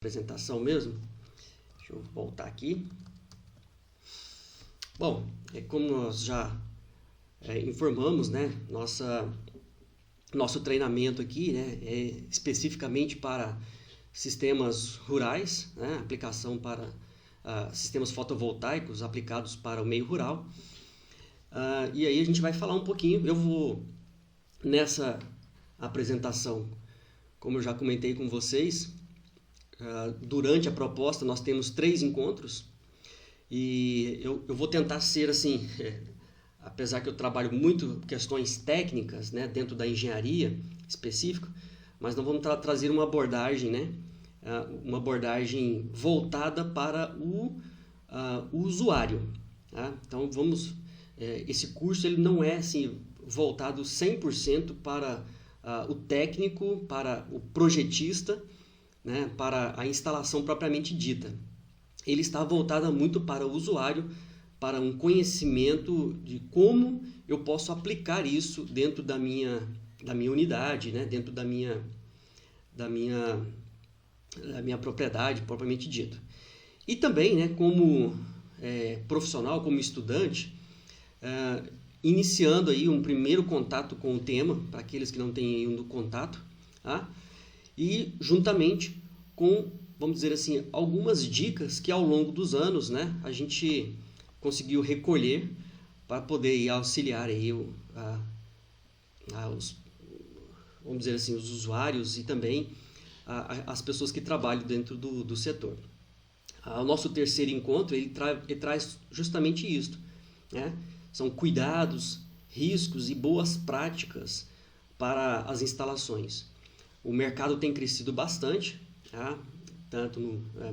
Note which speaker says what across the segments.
Speaker 1: Apresentação mesmo. Deixa eu voltar aqui. Bom, como nós já informamos, né, nosso treinamento aqui, né, é especificamente para sistemas rurais, né, aplicação para sistemas fotovoltaicos aplicados para o meio rural. E aí a gente vai falar um pouquinho. Eu vou, nessa apresentação, como eu já comentei com vocês, durante a proposta nós temos 3 encontros e eu vou tentar ser assim, apesar que eu trabalho muito questões técnicas, né, dentro da engenharia específica, mas nós vamos trazer uma abordagem, né, uma abordagem voltada para o usuário. Tá? Então esse curso ele não é assim, voltado 100% para o técnico, para o projetista, né, para a instalação propriamente dita. Ele está voltado muito para o usuário, para um conhecimento de como eu posso aplicar isso dentro da minha unidade, né, dentro da minha propriedade propriamente dita. E também, né, como profissional, como estudante, iniciando aí um primeiro contato com o tema, para aqueles que não têm ainda contato, tá? E juntamente com, vamos dizer assim, algumas dicas que ao longo dos anos, né, a gente conseguiu recolher para poder auxiliar aí vamos dizer assim, os usuários e também as pessoas que trabalham dentro do setor. O nosso terceiro encontro ele traz justamente isso, né? São cuidados, riscos e boas práticas para as instalações. O mercado tem crescido bastante, tá? Tanto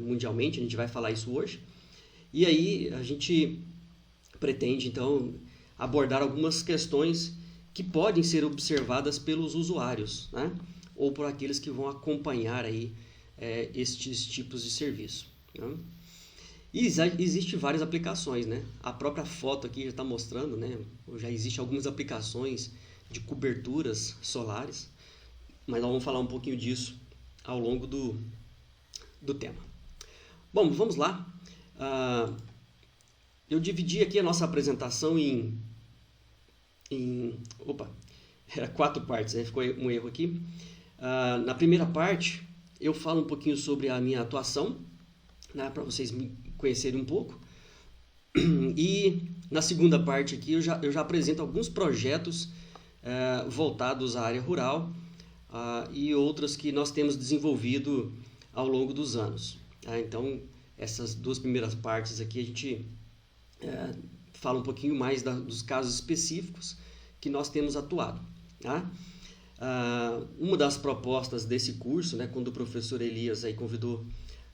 Speaker 1: mundialmente, a gente vai falar isso hoje. E aí a gente pretende, então, abordar algumas questões que podem ser observadas pelos usuários, né? Ou por aqueles que vão acompanhar aí, estes tipos de serviço. Né? E existem várias aplicações, né? A própria foto aqui já está mostrando, né? Já existem algumas aplicações de coberturas solares, mas nós vamos falar um pouquinho disso ao longo do tema. Bom, vamos lá. Eu dividi aqui a nossa apresentação em 4 partes, né? Ficou um erro aqui. Na primeira parte, eu falo um pouquinho sobre a minha atuação, né, para vocês me conhecerem um pouco. E na segunda parte aqui, eu já apresento alguns projetos voltados à área rural, e outras que nós temos desenvolvido ao longo dos anos. Então, essas 2 primeiras partes aqui a gente fala um pouquinho mais dos casos específicos que nós temos atuado. Tá? Uma das propostas desse curso, né, quando o professor Elias aí convidou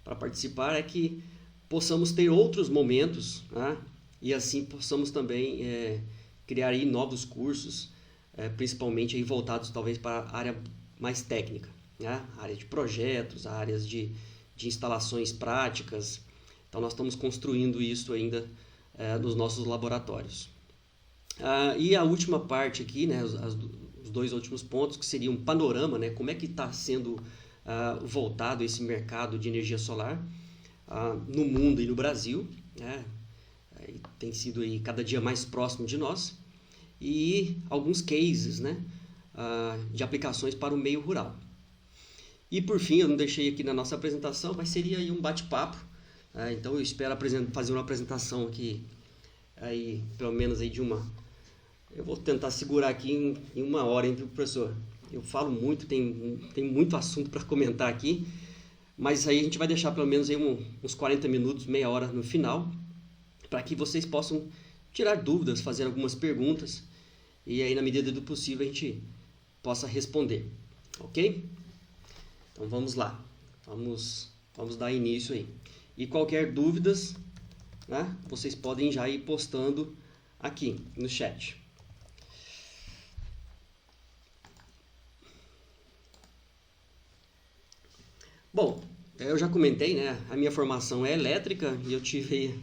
Speaker 1: para participar, é que possamos ter outros momentos, tá? E assim possamos também criar aí novos cursos, principalmente aí voltados talvez para a área mais técnica, né? A área de projetos, áreas de instalações práticas. Então nós estamos construindo isso ainda nos nossos laboratórios. E a última parte aqui, né, os 2 últimos pontos, que seria um panorama, né, como é que está sendo voltado esse mercado de energia solar no mundo e no Brasil, né? Tem sido aí cada dia mais próximo de nós, e alguns cases, né, de aplicações para o meio rural. E por fim, eu não deixei aqui na nossa apresentação, mas seria aí um bate-papo. Então eu espero fazer uma apresentação aqui, aí, pelo menos aí eu vou tentar segurar aqui em 1 hora, hein, professor? Eu falo muito, tem muito assunto para comentar aqui, mas aí a gente vai deixar pelo menos aí uns 40 minutos, meia hora no final, para que vocês possam tirar dúvidas, fazer algumas perguntas, e aí na medida do possível a gente possa responder, ok? Então vamos lá, vamos dar início aí. E qualquer dúvidas, né, vocês podem já ir postando aqui no chat. Bom, eu já comentei, né, a minha formação é elétrica e eu tive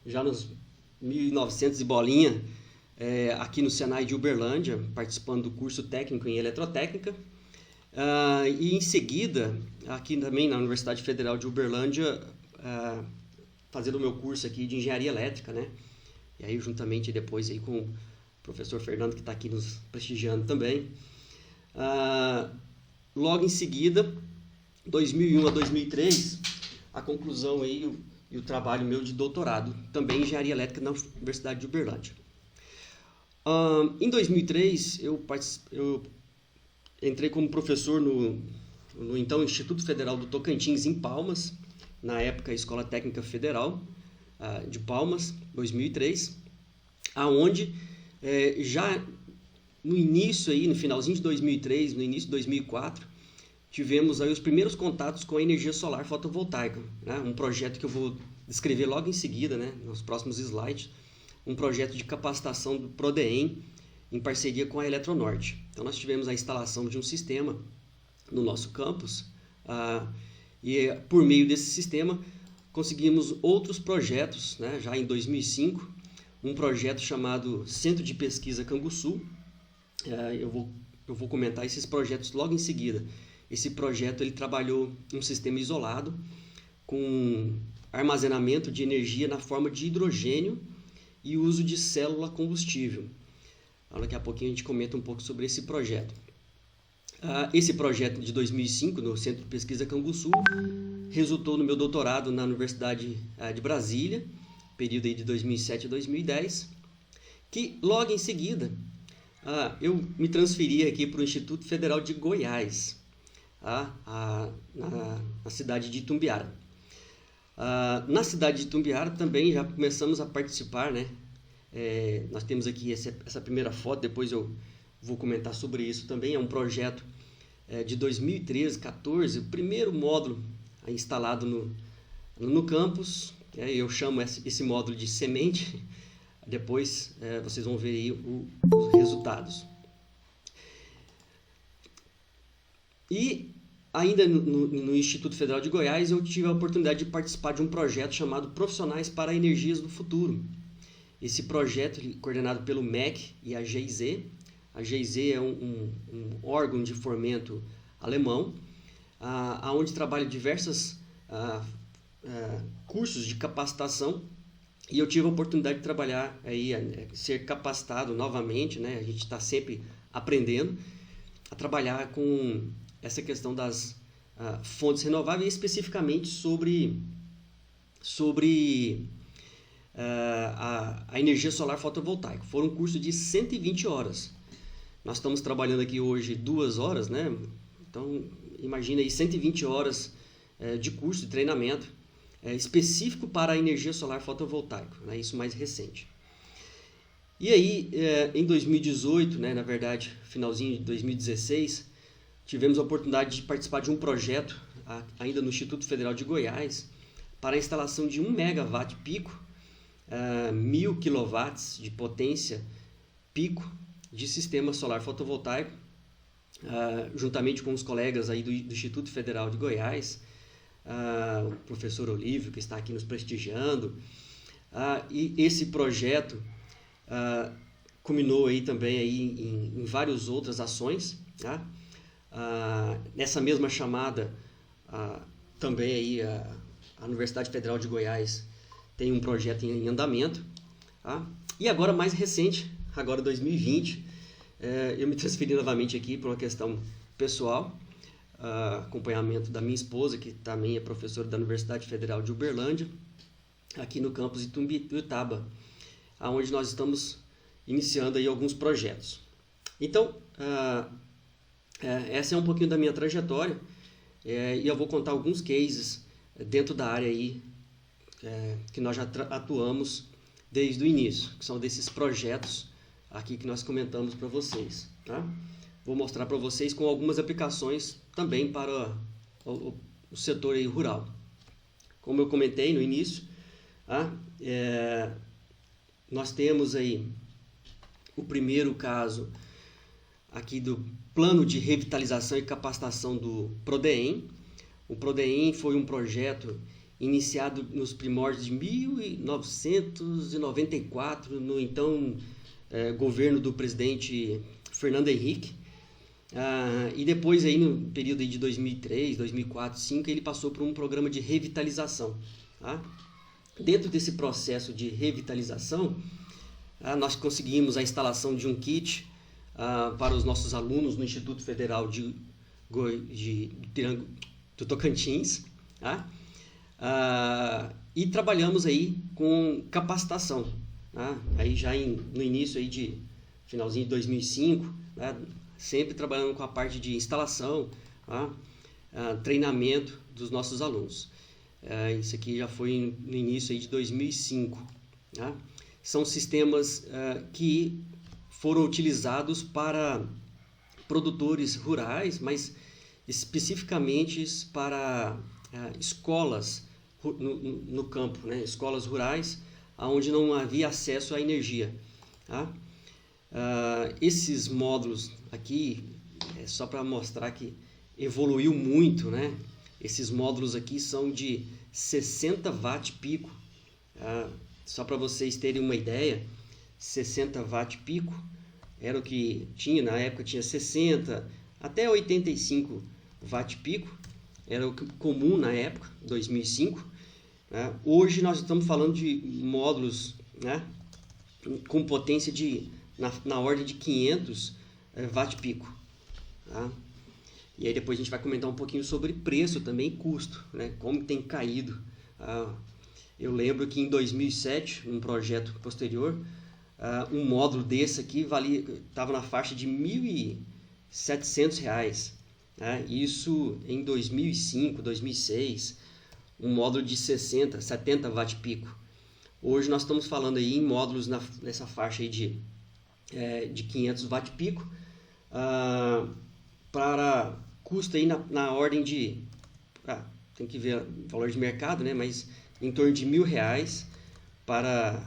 Speaker 1: já nos 1900 e bolinha aqui no Senai de Uberlândia, participando do curso técnico em eletrotécnica. E em seguida, aqui também na Universidade Federal de Uberlândia, fazendo o meu curso aqui de Engenharia Elétrica, né? E aí juntamente depois aí com o professor Fernando, que está aqui nos prestigiando também. Logo em seguida, 2001 a 2003, a conclusão aí e o trabalho meu de doutorado, também em Engenharia Elétrica na Universidade de Uberlândia. Em 2003, eu entrei como professor no então Instituto Federal do Tocantins, em Palmas, na época Escola Técnica Federal de Palmas, 2003, aonde já no início, aí, no finalzinho de 2003, no início de 2004, tivemos aí os primeiros contatos com a energia solar fotovoltaica, né? Um projeto que eu vou descrever logo em seguida, né, nos próximos slides, um projeto de capacitação do PRODEEM em parceria com a Eletronorte. Então nós tivemos a instalação de um sistema no nosso campus e por meio desse sistema conseguimos outros projetos, né, já em 2005, um projeto chamado Centro de Pesquisa Canguçu. Eu vou comentar esses projetos logo em seguida. Esse projeto ele trabalhou um sistema isolado com armazenamento de energia na forma de hidrogênio e uso de célula combustível. Daqui a pouquinho a gente comenta um pouco sobre esse projeto. Esse projeto de 2005, no Centro de Pesquisa Canguçu, resultou no meu doutorado na Universidade de Brasília, período aí de 2007 a 2010, que logo em seguida eu me transferi aqui para o Instituto Federal de Goiás, na cidade de Itumbiara. Na cidade de Itumbiara também já começamos a participar, né? Nós temos aqui essa primeira foto, depois eu vou comentar sobre isso também. É um projeto de 2013, 14, o primeiro módulo instalado no campus. Eu chamo esse módulo de semente. Depois vocês vão ver aí os resultados. E ainda no Instituto Federal de Goiás, eu tive a oportunidade de participar de um projeto chamado Profissionais para Energias do Futuro. Esse projeto é coordenado pelo MEC e a GIZ. A GIZ é um órgão de fomento alemão, onde trabalha diversos cursos de capacitação. E eu tive a oportunidade de trabalhar, ser capacitado novamente, né? A gente está sempre aprendendo a trabalhar com essa questão das fontes renováveis, especificamente sobre a energia solar fotovoltaica. Foram um curso de 120 horas. Nós estamos trabalhando aqui hoje 2 horas, né? Então, imagina aí 120 horas de curso, de treinamento, específico para a energia solar fotovoltaica, né? Isso mais recente. E aí, em 2018, né, na verdade, finalzinho de 2016, tivemos a oportunidade de participar de um projeto, ainda no Instituto Federal de Goiás, para a instalação de 1 megawatt pico, 1000 kW de potência pico de sistema solar fotovoltaico, juntamente com os colegas aí do Instituto Federal de Goiás, o professor Olívio, que está aqui nos prestigiando. E esse projeto culminou aí também aí em várias outras ações, tá? Nessa mesma chamada, também aí a Universidade Federal de Goiás tem um projeto em andamento. Tá? E agora, mais recente, agora 2020, eu me transferi novamente aqui por uma questão pessoal, acompanhamento da minha esposa, que também é professora da Universidade Federal de Uberlândia, aqui no campus Itumbiara, onde nós estamos iniciando aí alguns projetos. Então, essa é um pouquinho da minha trajetória, e eu vou contar alguns cases dentro da área aí, que nós já atuamos desde o início, que são desses projetos aqui que nós comentamos para vocês. Tá? Vou mostrar para vocês com algumas aplicações também para o setor aí rural. Como eu comentei no início, nós temos aí o primeiro caso aqui do Plano de Revitalização e Capacitação do PRODEEM. O PRODEEM foi um projeto iniciado nos primórdios de 1994, no então governo do presidente Fernando Henrique, E depois, aí, no período aí de 2003, 2004, 2005, ele passou por um programa de revitalização. Tá? Dentro desse processo de revitalização, nós conseguimos a instalação de um kit para os nossos alunos no Instituto Federal do Tocantins. Tá? E trabalhamos aí com capacitação. Tá? Aí já no início aí de finalzinho de 2005, né? Sempre trabalhando com a parte de instalação, tá? Treinamento dos nossos alunos. Isso aqui já foi no início aí de 2005. Tá? São sistemas que foram utilizados para produtores rurais, mas especificamente para escolas no campo, né? Escolas rurais onde não havia acesso à energia. Tá? Esses módulos aqui, só para mostrar que evoluiu muito, né? Esses módulos aqui são de 60 watt pico. Só para vocês terem uma ideia, 60 watt pico era o que tinha, na época tinha 60 até 85 watt pico, era o comum na época, 2005. Né? Hoje nós estamos falando de módulos, né, com potência na ordem de 500 watt pico. Tá? E aí depois a gente vai comentar um pouquinho sobre preço também e custo, né? Como tem caído. Eu lembro que em 2007, num projeto posterior, um módulo desse aqui estava na faixa de R$ 1.700. Né? Isso em 2005, 2006, um módulo de 60, 70 watt pico. Hoje nós estamos falando aí em módulos nessa faixa aí de 500 watt pico, para custo aí na ordem de, tem que ver o valor de mercado, né? Mas em torno de R$ 1.000 para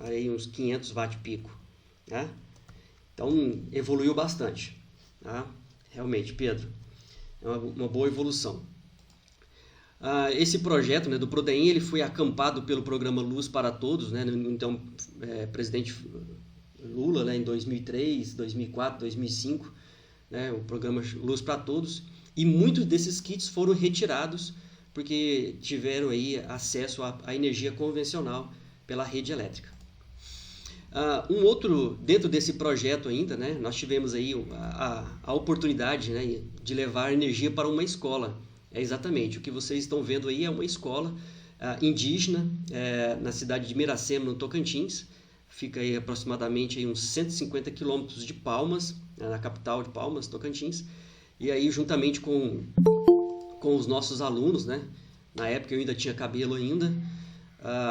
Speaker 1: aí uns 500 watt pico. Né? Então evoluiu bastante. Tá? Realmente, Pedro, é uma boa evolução. Esse projeto, né, do Prodeim, ele foi acampado pelo programa Luz para Todos, né? Então, presidente Lula, né, em 2003, 2004, 2005, né, o programa Luz para Todos, e muitos desses kits foram retirados porque tiveram aí acesso à energia convencional pela rede elétrica. Dentro desse projeto ainda, né, nós tivemos aí a oportunidade, né, de levar energia para uma escola. Exatamente, o que vocês estão vendo aí é uma escola indígena na cidade de Miracema, no Tocantins. Fica aí aproximadamente aí uns 150 quilômetros de Palmas, na capital de Palmas, Tocantins. E aí, juntamente com os nossos alunos, né? Na época eu ainda tinha cabelo ainda,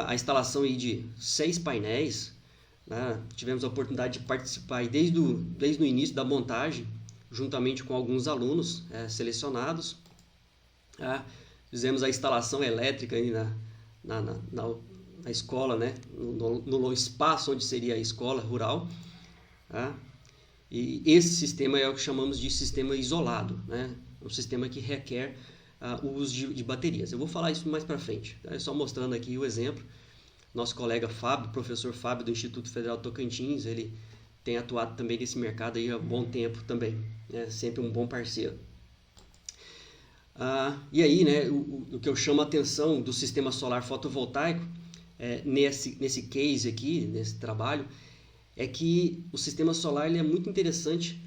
Speaker 1: a instalação aí de 6 painéis, né? Tivemos a oportunidade de participar aí desde o início da montagem, juntamente com alguns alunos selecionados. Fizemos a instalação elétrica aí na escola, né? No espaço onde seria a escola rural. E esse sistema é o que chamamos de sistema isolado, né? Um sistema que requer o uso de baterias. Eu vou falar isso mais para frente, tá? Só mostrando aqui o exemplo. Nosso colega Fábio, professor Fábio do Instituto Federal Tocantins, ele tem atuado também nesse mercado aí há bom tempo também, né? Sempre um bom parceiro. E aí, né, o que eu chamo a atenção do sistema solar fotovoltaico, nesse case aqui, nesse trabalho, é que o sistema solar ele é muito interessante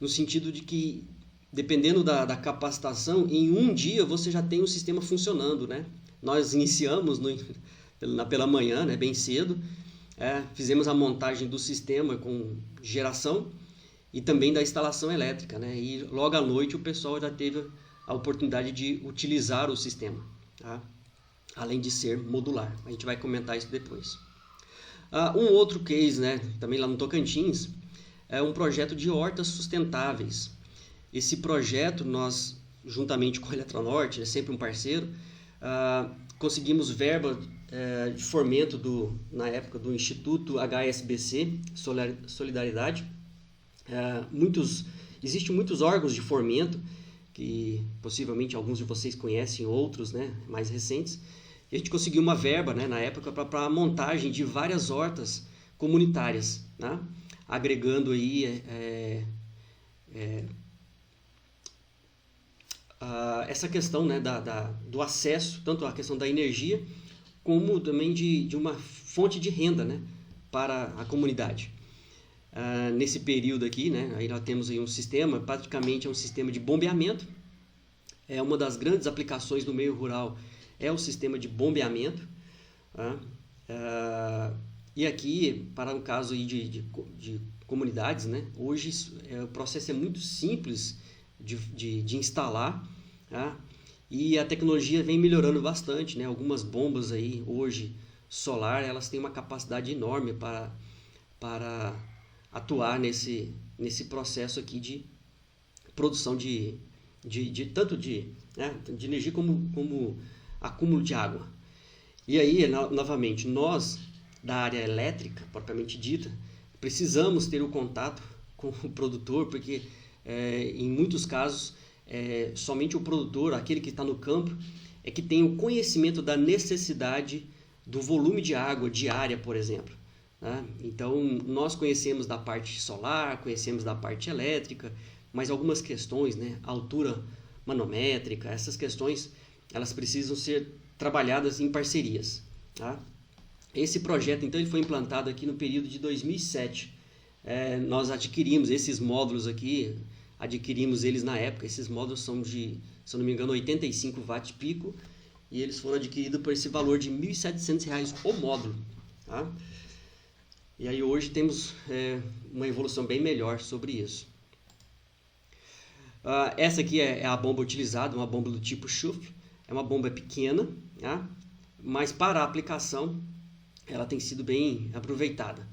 Speaker 1: no sentido de que, dependendo da capacitação, em um dia você já tem o sistema funcionando, né? Nós iniciamos pela manhã, né, bem cedo, fizemos a montagem do sistema com geração e também da instalação elétrica, né? E logo à noite o pessoal já teve a oportunidade de utilizar o sistema, tá? Além de ser modular. A gente vai comentar isso depois. Um outro case, né, também lá no Tocantins, é um projeto de hortas sustentáveis. Esse projeto, nós, juntamente com a Eletronorte, é sempre um parceiro, conseguimos verba de fomento na época do Instituto HSBC, Solidariedade. Existem muitos órgãos de fomento, que possivelmente alguns de vocês conhecem, outros, né, mais recentes. E a gente conseguiu uma verba, né, na época para a montagem de várias hortas comunitárias, né, agregando aí essa questão, né, do acesso, tanto a questão da energia, como também de uma fonte de renda, né, para a comunidade. Nesse período aqui, né, aí nós temos aí um sistema, praticamente é um sistema de bombeamento. Uma das grandes aplicações no meio rural é o sistema de bombeamento. E aqui, para um caso aí de comunidades, né, hoje o processo é muito simples de instalar, tá? E a tecnologia vem melhorando bastante, né? Algumas bombas aí hoje solar, elas têm uma capacidade enorme para atuar nesse processo aqui de produção tanto de energia como acúmulo de água. E aí, novamente, nós da área elétrica, propriamente dita, precisamos ter o contato com o produtor, porque em muitos casos somente o produtor, aquele que está no campo, é que tem o conhecimento da necessidade do volume de água diária, por exemplo. Tá? Então, nós conhecemos da parte solar, conhecemos da parte elétrica, mas algumas questões, né, altura manométrica, essas questões, elas precisam ser trabalhadas em parcerias. Tá? Esse projeto, então, ele foi implantado aqui no período de 2007. Nós adquirimos esses módulos aqui, adquirimos eles na época. Esses módulos são de, se eu não me engano, 85 watts pico, e eles foram adquiridos por esse valor de R$ 1.700 o módulo. Tá? E aí hoje temos uma evolução bem melhor sobre isso. Essa aqui é a bomba utilizada, uma bomba do tipo Schuff. É uma bomba pequena, tá? Mas para a aplicação ela tem sido bem aproveitada.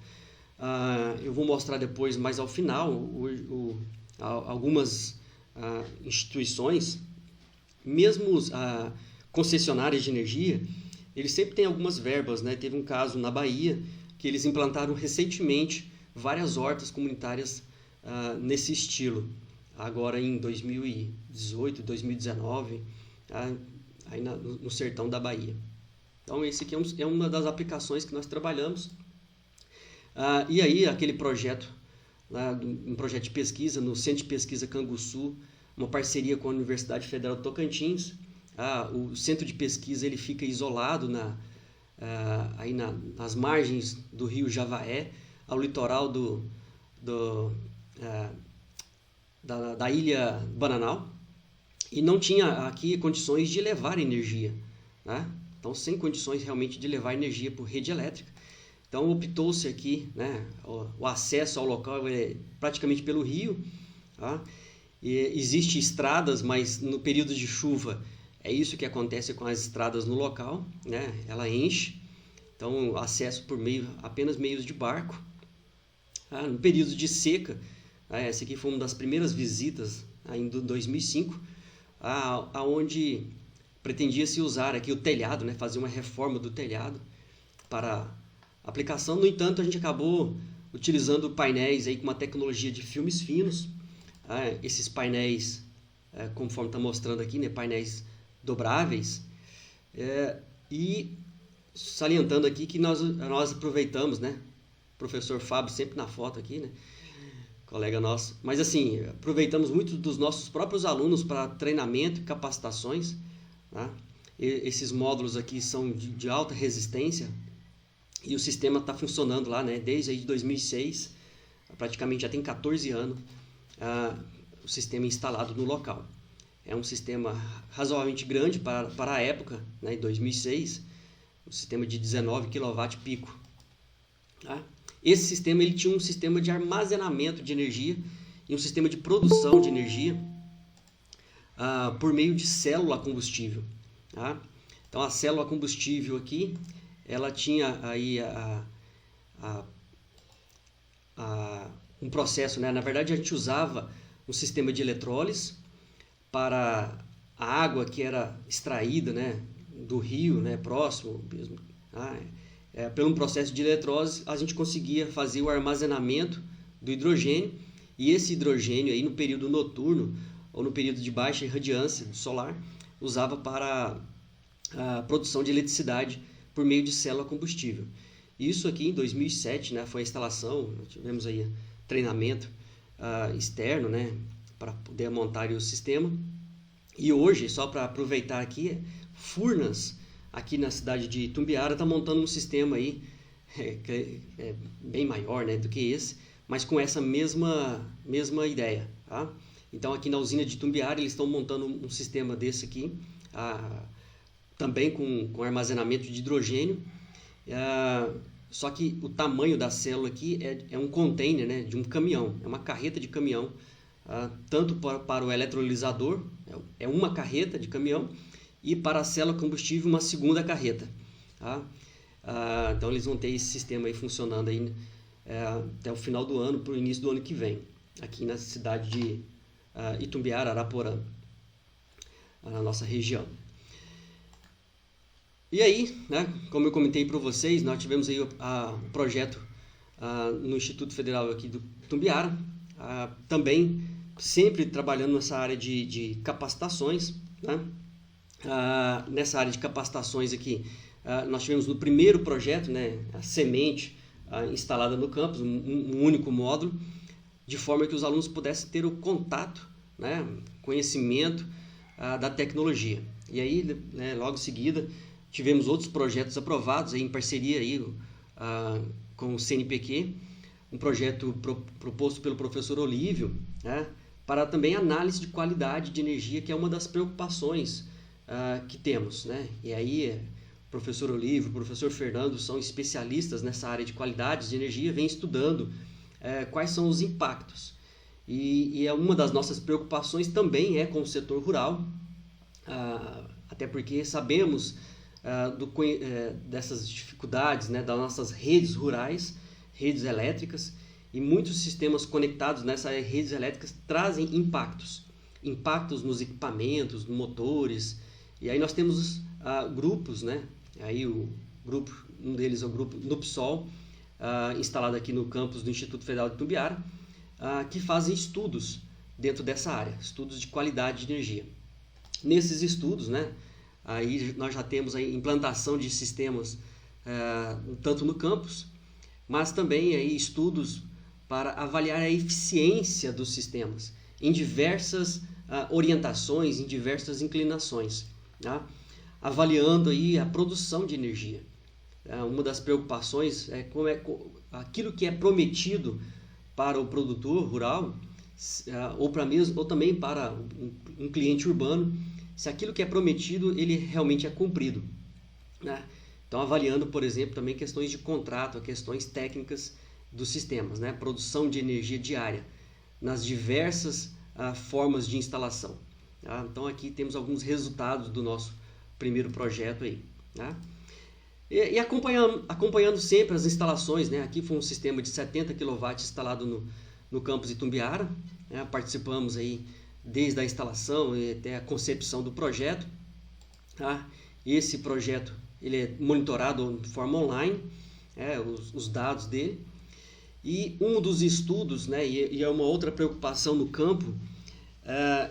Speaker 1: Eu vou mostrar depois, mais ao final, algumas instituições, mesmo concessionárias de energia, eles sempre têm algumas verbas, né? Teve um caso na Bahia que eles implantaram recentemente várias hortas comunitárias nesse estilo. Agora em 2018, 2019, aí no sertão da Bahia. Então esse aqui é uma das aplicações que nós trabalhamos. E aí aquele projeto, um projeto de pesquisa no Centro de Pesquisa Canguçu, uma parceria com a Universidade Federal de Tocantins. O centro de pesquisa ele fica isolado aí nas margens do rio Javaé, ao litoral da ilha Bananal, e não tinha aqui condições de levar energia, né? Então, sem condições realmente de levar energia por rede elétrica. Então, optou-se aqui, né, o acesso ao local é praticamente pelo rio. Tá? Existem estradas, mas no período de chuva é isso que acontece com as estradas no local, né? Ela enche, então acesso por apenas meios de barco. No período de seca, essa aqui foi uma das primeiras visitas ainda em 2005, aonde pretendia-se usar aqui o telhado, né? Fazer uma reforma do telhado para aplicação. No entanto, a gente acabou utilizando painéis aí com uma tecnologia de filmes finos. Esses painéis, conforme está mostrando aqui, né? Painéis dobráveis. E salientando aqui que nós aproveitamos, né? O professor Fábio sempre na foto aqui, né? Colega nosso. Mas assim, aproveitamos muito dos nossos próprios alunos para treinamento e capacitações. Tá? Esses módulos aqui são de alta resistência e o sistema está funcionando lá, né? Desde aí de 2006, praticamente já tem 14 anos o sistema instalado no local. É um sistema razoavelmente grande para a época, né? Em 2006, um sistema de 19 kW pico. Tá? Esse sistema ele tinha um sistema de armazenamento de energia e um sistema de produção de energia por meio de célula combustível. Tá? Então a célula combustível aqui, ela tinha aí um processo, né? Na verdade a gente usava um sistema de eletrólise para a água que era extraída, né, do rio, né, próximo mesmo. Pelo processo de eletrólise a gente conseguia fazer o armazenamento do hidrogênio, e esse hidrogênio aí no período noturno ou no período de baixa irradiância solar usava para a produção de eletricidade por meio de célula combustível. Isso aqui em 2007, né, foi a instalação, tivemos aí treinamento externo, né, para poder montar o sistema, E hoje, só para aproveitar aqui, Furnas, aqui na cidade de Itumbiara, está montando um sistema aí que é bem maior, né, do que esse, mas com essa mesma ideia, tá? Então aqui na usina de Itumbiara eles estão montando um sistema desse aqui, também com armazenamento de hidrogênio, só que o tamanho da célula aqui é um container, né, de um caminhão, é uma carreta de caminhão, tanto para o eletrolisador, é uma carreta de caminhão, e para a célula combustível uma segunda carreta, tá? Então eles vão ter esse sistema aí funcionando aí, até o final do ano, para o início do ano que vem, aqui na cidade de Itumbiara, Araporã, na nossa região. E aí, né, como eu comentei para vocês, nós tivemos aí o projeto no Instituto Federal aqui do Itumbiara, também sempre trabalhando nessa área de capacitações, né? Nessa área de capacitações aqui, nós tivemos no primeiro projeto, né, a semente instalada no campus, um único módulo, de forma que os alunos pudessem ter o contato, né, conhecimento da tecnologia. E aí, né, logo em seguida, tivemos outros projetos aprovados aí, em parceria aí, com o CNPq, um projeto proposto pelo professor Olívio, né, para também análise de qualidade de energia, que é uma das preocupações que temos, né? E aí, o professor Olívio, o professor Fernando são especialistas nessa área de qualidades de energia, vem estudando quais são os impactos. E uma das nossas preocupações também é com o setor rural, até porque sabemos dessas dificuldades, né, das nossas redes rurais, redes elétricas, e muitos sistemas conectados nessas redes elétricas trazem impactos nos equipamentos, motores. E aí nós temos grupos, né? Aí um deles é o grupo NUPSOL, instalado aqui no campus do Instituto Federal de Itumbiara, que fazem estudos dentro dessa área, estudos de qualidade de energia. Nesses estudos, né, aí nós já temos a implantação de sistemas tanto no campus, mas também aí estudos para avaliar a eficiência dos sistemas em diversas orientações, em diversas inclinações, tá? Avaliando aí a produção de energia. Uma das preocupações é como aquilo que é prometido para o produtor rural, ou também para um cliente urbano, se aquilo que é prometido ele realmente é cumprido, né? Então, avaliando, por exemplo, também questões de contrato, questões técnicas dos sistemas, né? Produção de energia diária nas diversas formas de instalação, tá? Então, aqui temos alguns resultados do nosso primeiro projeto aí, tá? E acompanhando sempre as instalações, né? Aqui foi um sistema de 70 kW instalado no campus Itumbiara, né? Participamos aí desde a instalação e até a concepção do projeto, tá? Esse projeto ele é monitorado de forma online, os dados dele. E um dos estudos, né, e é uma outra preocupação no campo,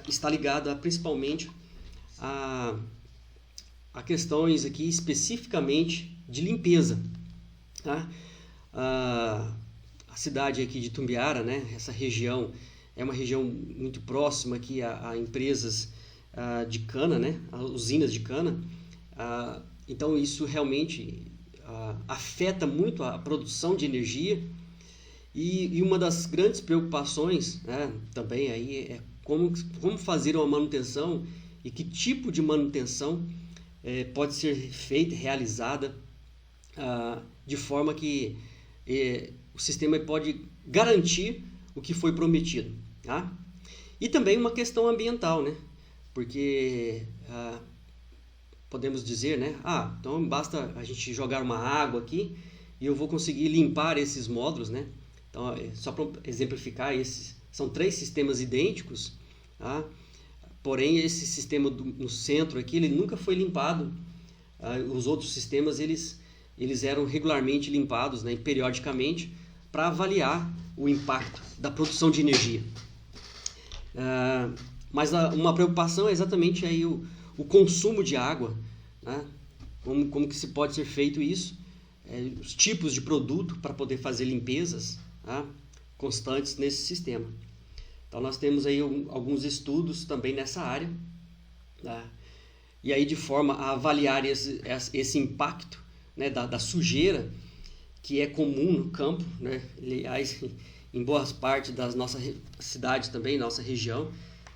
Speaker 1: está ligado principalmente a questões aqui especificamente de limpeza, tá? A cidade aqui de Itumbiara, né, essa região é uma região muito próxima aqui a empresas de cana, né, a usinas de cana. Então isso realmente afeta muito a produção de energia, e uma das grandes preocupações, né, também aí é como fazer uma manutenção e que tipo de manutenção pode ser feita, realizada de forma que o sistema pode garantir o que foi prometido, tá? E também uma questão ambiental, né? Porque podemos dizer, né? Então basta a gente jogar uma água aqui e eu vou conseguir limpar esses módulos, né? Então, só para exemplificar, esses são 3 sistemas idênticos, tá? Porém, esse sistema no centro aqui, ele nunca foi limpado. Os outros sistemas, eles eram regularmente limpados, né, periodicamente, para avaliar o impacto da produção de energia. Mas uma preocupação é exatamente aí o consumo de água, né? Como que se pode ser feito isso, os tipos de produto para poder fazer limpezas, tá, constantes nesse sistema. Então nós temos aí alguns estudos também nessa área, Tá? E aí, de forma a avaliar esse impacto, né, da sujeira, que é comum no campo, né? Aliás, em boas partes das nossas cidades também, nossa região,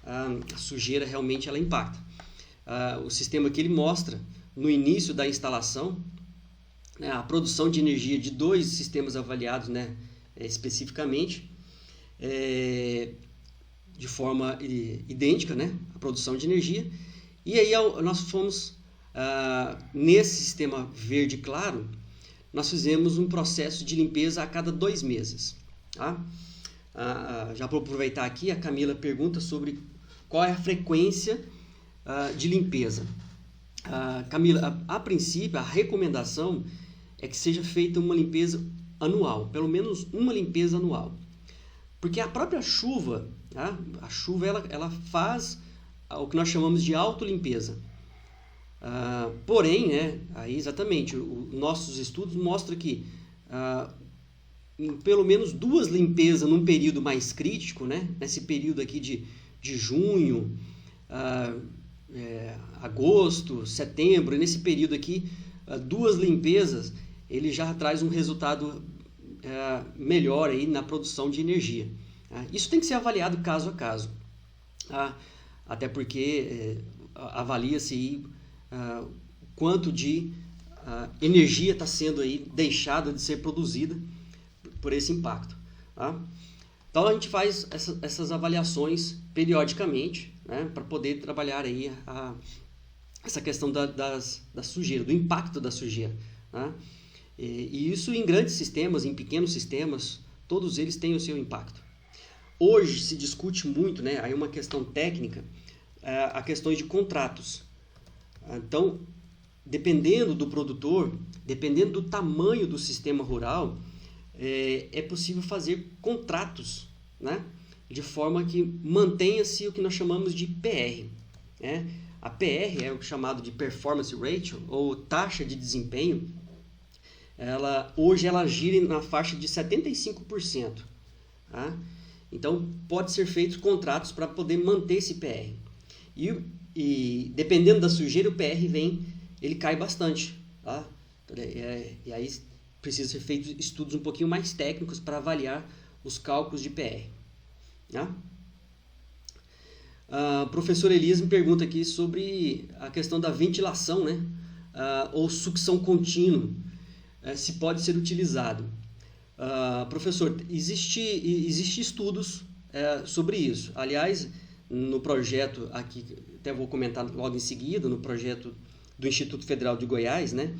Speaker 1: a sujeira realmente ela impacta. O sistema que ele mostra no início da instalação, né, a produção de energia de 2 sistemas avaliados, né, especificamente, de forma idêntica, né, a produção de energia. E aí nós fomos, nesse sistema verde claro, nós fizemos um processo de limpeza a cada 2 meses. Tá? Já para aproveitar aqui, a Camila pergunta sobre qual é a frequência de limpeza. Camila, a princípio, a recomendação é que seja feita uma limpeza anual, pelo menos uma limpeza anual. Porque a própria chuva, tá? A chuva ela faz o que nós chamamos de autolimpeza. Porém, né, aí exatamente, nossos estudos mostram que pelo menos 2 limpezas num período mais crítico, né, nesse período aqui de junho, agosto, setembro, nesse período aqui, 2 limpezas, ele já traz um resultado melhor aí na produção de energia. Isso tem que ser avaliado caso a caso, até porque avalia-se aí quanto de energia está sendo aí deixada de ser produzida por esse impacto. Tá? Então a gente faz essas avaliações periodicamente, né, para poder trabalhar aí essa questão da sujeira, do impacto da sujeira. Tá? E isso em grandes sistemas, em pequenos sistemas, todos eles têm o seu impacto. Hoje se discute muito, né, aí uma questão técnica, a questões de contratos. Então, dependendo do produtor, dependendo do tamanho do sistema rural, é possível fazer contratos, né, de forma que mantenha-se o que nós chamamos de PR. Né? A PR é o chamado de Performance Ratio, ou taxa de desempenho. Hoje ela gira na faixa de 75%. Tá? Então, pode ser feitos contratos para poder manter esse PR. E dependendo da sujeira, o PR ele cai bastante. Tá? E aí precisa ser feitos estudos um pouquinho mais técnicos para avaliar os cálculos de PR. Tá? A professora Elias me pergunta aqui sobre a questão da ventilação, né? Ou sucção contínua, se pode ser utilizado. Professor, existe estudos sobre isso. Aliás, no projeto aqui, até vou comentar logo em seguida, no projeto do Instituto Federal de Goiás, né?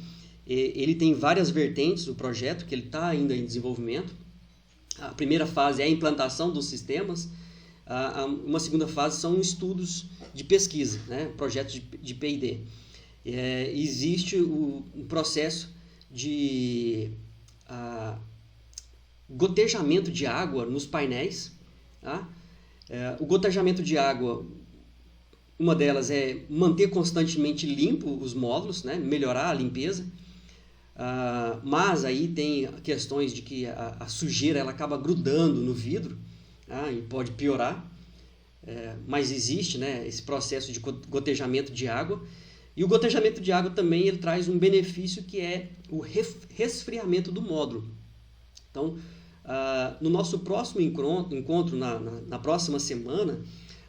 Speaker 1: Ele tem várias vertentes do projeto, que ele está ainda em desenvolvimento. A primeira fase é a implantação dos sistemas. Uma segunda fase são estudos de pesquisa, né? Projetos de P&D. Existe um processo de gotejamento de água nos painéis. Tá? O gotejamento de água, uma delas é manter constantemente limpo os módulos, né? Melhorar a limpeza. Mas aí tem questões de que a sujeira ela acaba grudando no vidro, e pode piorar. Mas existe, né, esse processo de gotejamento de água. E o gotejamento de água também ele traz um benefício que é o resfriamento do módulo. Então, no nosso próximo encontro, na próxima semana,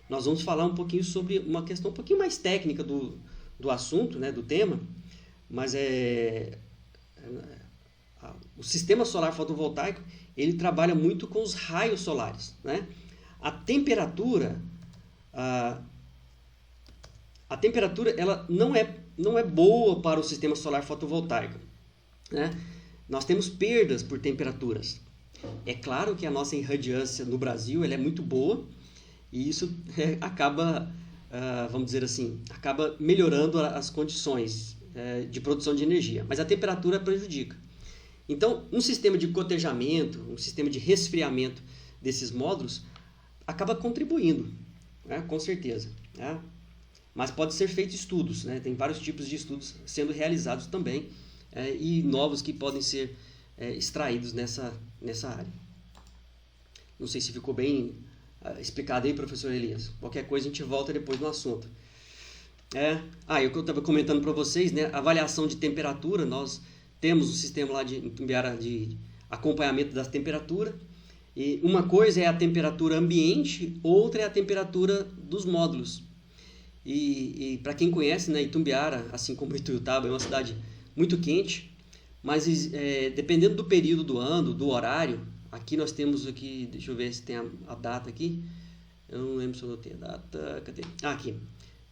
Speaker 1: nós vamos falar um pouquinho sobre uma questão um pouquinho mais técnica do assunto, né, do tema, mas o sistema solar fotovoltaico ele trabalha muito com os raios solares. Né? A temperatura ela não é boa para o sistema solar fotovoltaico. Né? Nós temos perdas por temperaturas. É claro que a nossa irradiância no Brasil ela é muito boa e isso acaba, vamos dizer assim, acaba melhorando as condições de produção de energia, mas a temperatura prejudica. Então, um sistema de gotejamento, um sistema de resfriamento desses módulos acaba contribuindo, né? Com certeza. Né? Mas pode ser feito estudos, né? Tem vários tipos de estudos sendo realizados também e novos que podem ser extraídos nessa área. Não sei se ficou bem explicado aí, professor Elias. Qualquer coisa a gente volta depois no assunto. Eu estava comentando para vocês, né? Avaliação de temperatura, nós temos um sistema lá de Itumbiara de acompanhamento da temperatura. E uma coisa é a temperatura ambiente, outra é a temperatura dos módulos. E para quem conhece, né, Itumbiara, assim como Ituiutaba, é uma cidade muito quente, mas dependendo do período do ano, do horário, aqui nós temos aqui, deixa eu ver se tem a data aqui, eu não lembro se eu notei a data, cadê? Aqui,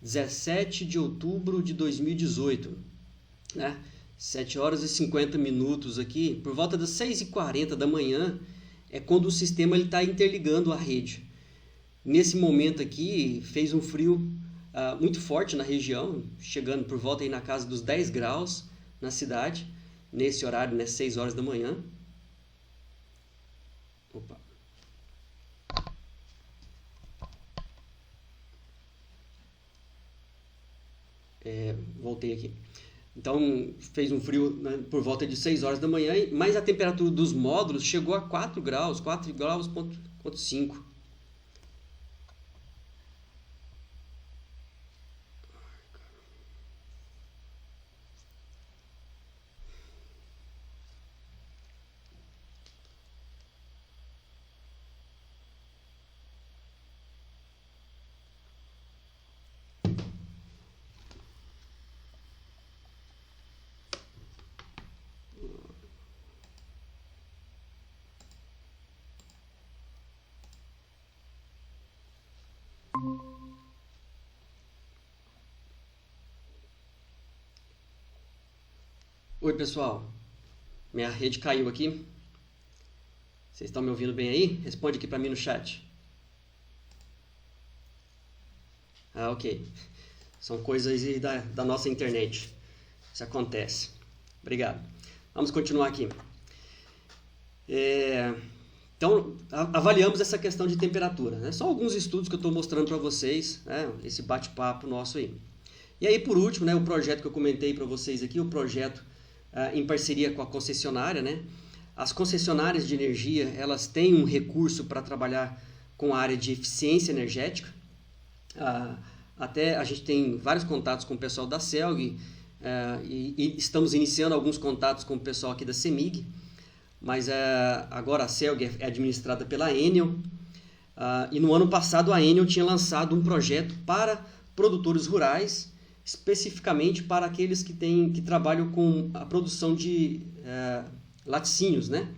Speaker 1: 17 de outubro de 2018, né? 7 horas e 50 minutos aqui, por volta das 6h40 da manhã, é quando o sistema está interligando a rede. Nesse momento aqui, fez um frio muito forte na região, chegando por volta aí na casa dos 10 graus na cidade, nesse horário, né, 6 horas da manhã. Opa. Voltei aqui. Então, fez um frio, né, por volta de 6 horas da manhã, mas a temperatura dos módulos chegou a 4 graus, 4 graus ponto 5. Oi, pessoal. Minha rede caiu aqui. Vocês estão me ouvindo bem aí? Responde aqui para mim no chat. Ok. São coisas aí da nossa internet. Isso acontece. Obrigado. Vamos continuar aqui. Então, avaliamos essa questão de temperatura, né? Só alguns estudos que eu estou mostrando para vocês, né? Esse bate-papo nosso aí. E aí, por último, né, o projeto que eu comentei para vocês aqui, o projeto em parceria com a concessionária, né? As concessionárias de energia, elas têm um recurso para trabalhar com a área de eficiência energética. Até a gente tem vários contatos com o pessoal da CELG e estamos iniciando alguns contatos com o pessoal aqui da CEMIG, mas agora a CELG é administrada pela Enel, e no ano passado a Enel tinha lançado um projeto para produtores rurais, especificamente para aqueles que trabalham com a produção de laticínios, né?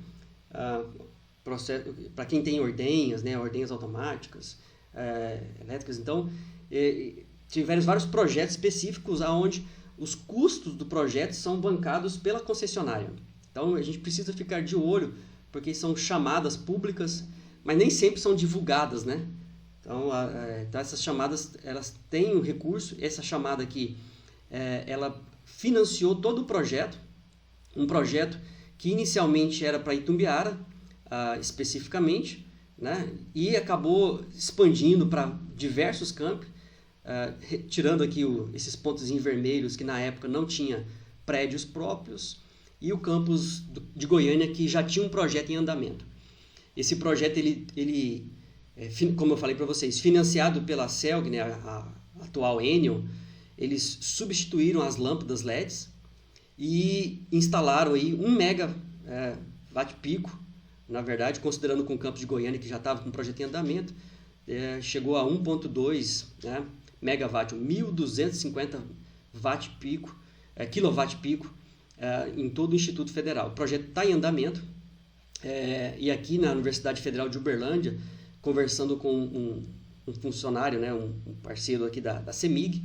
Speaker 1: Para quem tem ordenhas, né? Ordenhas automáticas, elétricas. Então, tiveram vários projetos específicos onde os custos do projeto são bancados pela concessionária. Então, a gente precisa ficar de olho, porque são chamadas públicas, mas nem sempre são divulgadas, né? Então, essas chamadas, elas têm um recurso. Essa chamada aqui, ela financiou todo o projeto, um projeto que inicialmente era para Itumbiara, especificamente, né? E acabou expandindo para diversos campos, tirando aqui esses pontos vermelhos que na época não tinha prédios próprios, e o campus de Goiânia, que já tinha um projeto em andamento. Esse projeto, como eu falei para vocês, financiado pela CELG, né, a atual Enel, eles substituíram as lâmpadas LEDs e instalaram aí 1 megawatt pico, na verdade, considerando com o campus de Goiânia, que já estava com o projeto em andamento, chegou a 1.2, né, megawatt, 1.250 watt pico, quilowatt pico, em todo o Instituto Federal. O projeto está em andamento, e aqui na Universidade Federal de Uberlândia, conversando com um funcionário, né, um parceiro aqui da CEMIG,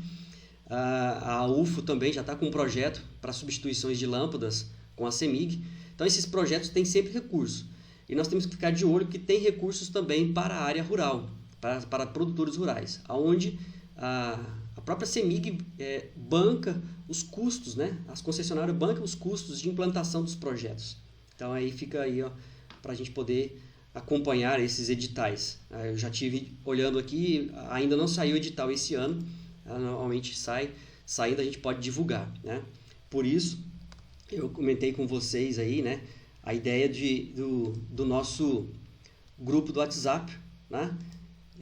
Speaker 1: a UFO também já está com um projeto para substituições de lâmpadas com a CEMIG. Então, esses projetos têm sempre recurso. E nós temos que ficar de olho que tem recursos também para a área rural, para produtores rurais, onde a própria CEMIG banca os custos, né? As concessionárias bancam os custos de implantação dos projetos. Então, aí fica aí, para a gente poder acompanhar esses editais. Eu já tive olhando aqui, ainda não saiu o edital esse ano, normalmente saindo a gente pode divulgar, né? Por isso, eu comentei com vocês aí, né, a ideia do nosso grupo do WhatsApp, né?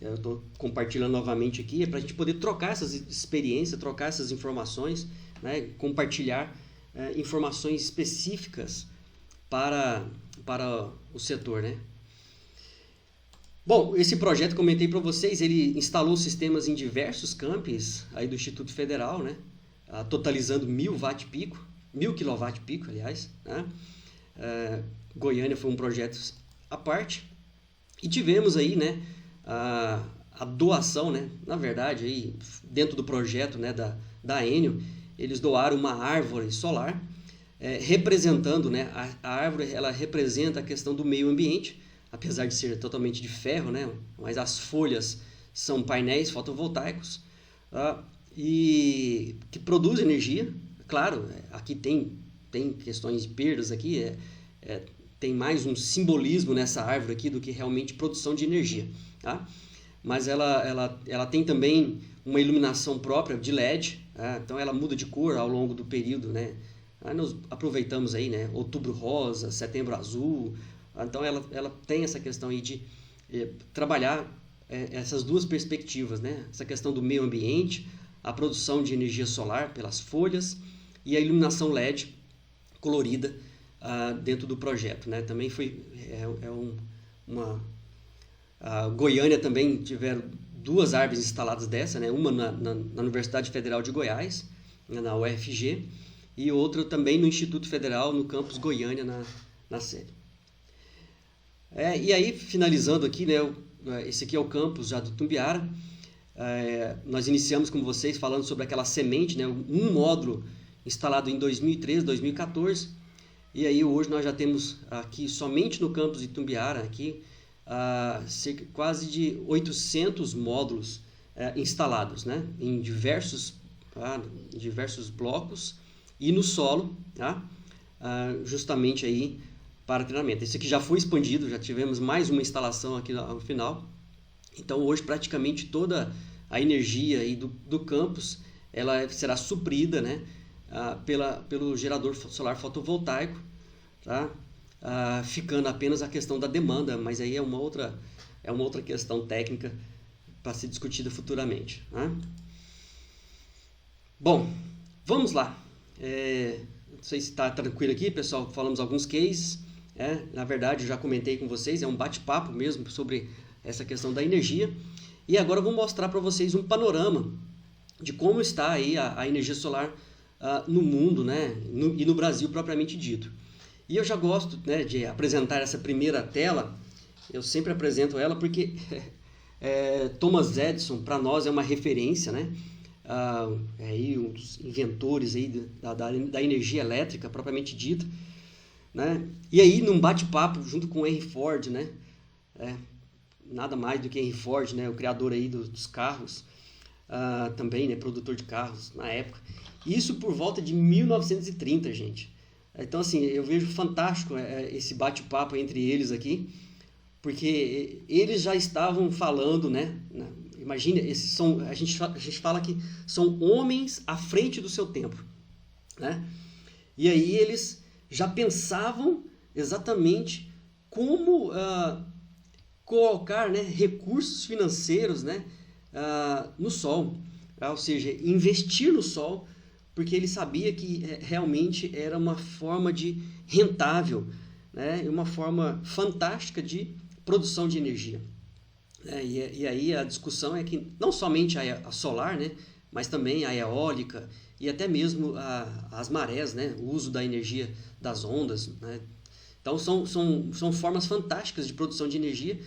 Speaker 1: eu estou compartilhando novamente aqui, é para a gente poder trocar essas experiências, trocar essas informações, né? Compartilhar informações específicas para o setor, né? Bom, esse projeto, comentei para vocês, ele instalou sistemas em diversos campos aí do Instituto Federal, né? Totalizando 1000 watt-pico, 1000 kW-pico, aliás, né? Goiânia foi um projeto à parte. E tivemos aí, né, a doação, né? Na verdade, aí, dentro do projeto, né, da Enel, eles doaram uma árvore solar, representando, né, a árvore, ela representa a questão do meio ambiente, apesar de ser totalmente de ferro, né, mas as folhas são painéis fotovoltaicos, e que produzem energia. Claro, aqui tem questões de perdas aqui, tem mais um simbolismo nessa árvore aqui do que realmente produção de energia, tá? Mas ela tem também uma iluminação própria de LED, tá? Então ela muda de cor ao longo do período, né? Aí nós aproveitamos aí, né? Outubro rosa, setembro azul. Então ela tem essa questão aí de trabalhar essas duas perspectivas, né? Essa questão do meio ambiente, a produção de energia solar pelas folhas e a iluminação LED colorida dentro do projeto, né? Também foi Goiânia também tiveram 2 árvores instaladas dessa, né? Uma na Universidade Federal de Goiás, na UFG, e outra também no Instituto Federal, no campus Goiânia, na sede. E aí, finalizando aqui, né? Esse aqui é o campus já do Itumbiara. Nós iniciamos com vocês falando sobre aquela semente, né? Um módulo instalado em 2013, 2014. E aí hoje nós já temos aqui, somente no campus de Itumbiara, aqui, quase de 800 módulos instalados, né? Em diversos blocos e no solo, tá? Justamente aí para treinamento. Esse aqui já foi expandido, já tivemos mais uma instalação aqui no final. Então hoje praticamente toda a energia aí do campus ela será suprida, né? Pelo gerador solar fotovoltaico, tá? Ficando apenas a questão da demanda, mas aí é uma outra questão técnica para ser discutida futuramente, né? Bom, vamos lá. Não sei se está tranquilo aqui, pessoal. Falamos alguns cases. Na verdade, eu já comentei com vocês, é um bate-papo mesmo sobre essa questão da energia. E agora eu vou mostrar para vocês um panorama de como está aí a energia solar no mundo, né? E no Brasil propriamente dito. E eu já gosto, né, de apresentar essa primeira tela. Eu sempre apresento ela porque Thomas Edison para nós é uma referência, né? Aí um dos inventores aí da energia elétrica propriamente dita, né? E aí num bate-papo junto com Henry Ford, né? Nada mais do que Henry Ford, né? O criador aí dos carros, também, né? Produtor de carros na época. Isso por volta de 1930, gente. Então, assim, eu vejo fantástico esse bate-papo entre eles aqui, porque eles já estavam falando, né? Imagina, a gente fala que são homens à frente do seu tempo, né? E aí eles já pensavam exatamente como colocar, né, recursos financeiros, né, no sol, ou seja, investir no sol, porque ele sabia que realmente era uma forma de rentável, né, uma forma fantástica de produção de energia. E aí a discussão é que não somente a solar, né, mas também a eólica e até mesmo as marés, né, o uso da energia das ondas, né. Então são formas fantásticas de produção de energia.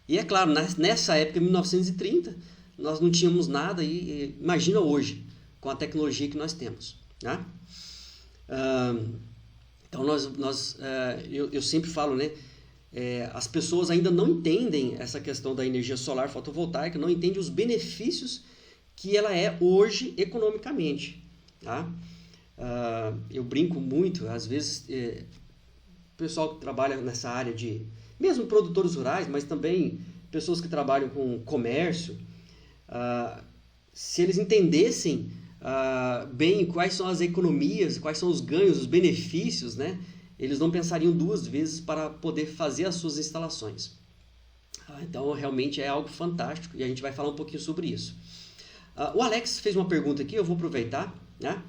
Speaker 1: E é claro, nessa época, 1930, nós não tínhamos nada, e imagina hoje, com a tecnologia que nós temos, né? Então eu sempre falo, né? As pessoas ainda não entendem essa questão da energia solar fotovoltaica, não entendem os benefícios que ela é hoje economicamente, tá? Eu brinco muito, às vezes, o pessoal que trabalha nessa área de, mesmo produtores rurais, mas também pessoas que trabalham com comércio, se eles entendessem bem quais são as economias, quais são os ganhos, os benefícios, né? Eles não pensariam 2 vezes para poder fazer as suas instalações. Tá? Então, realmente é algo fantástico e a gente vai falar um pouquinho sobre isso. O Alex fez uma pergunta aqui, eu vou aproveitar, né?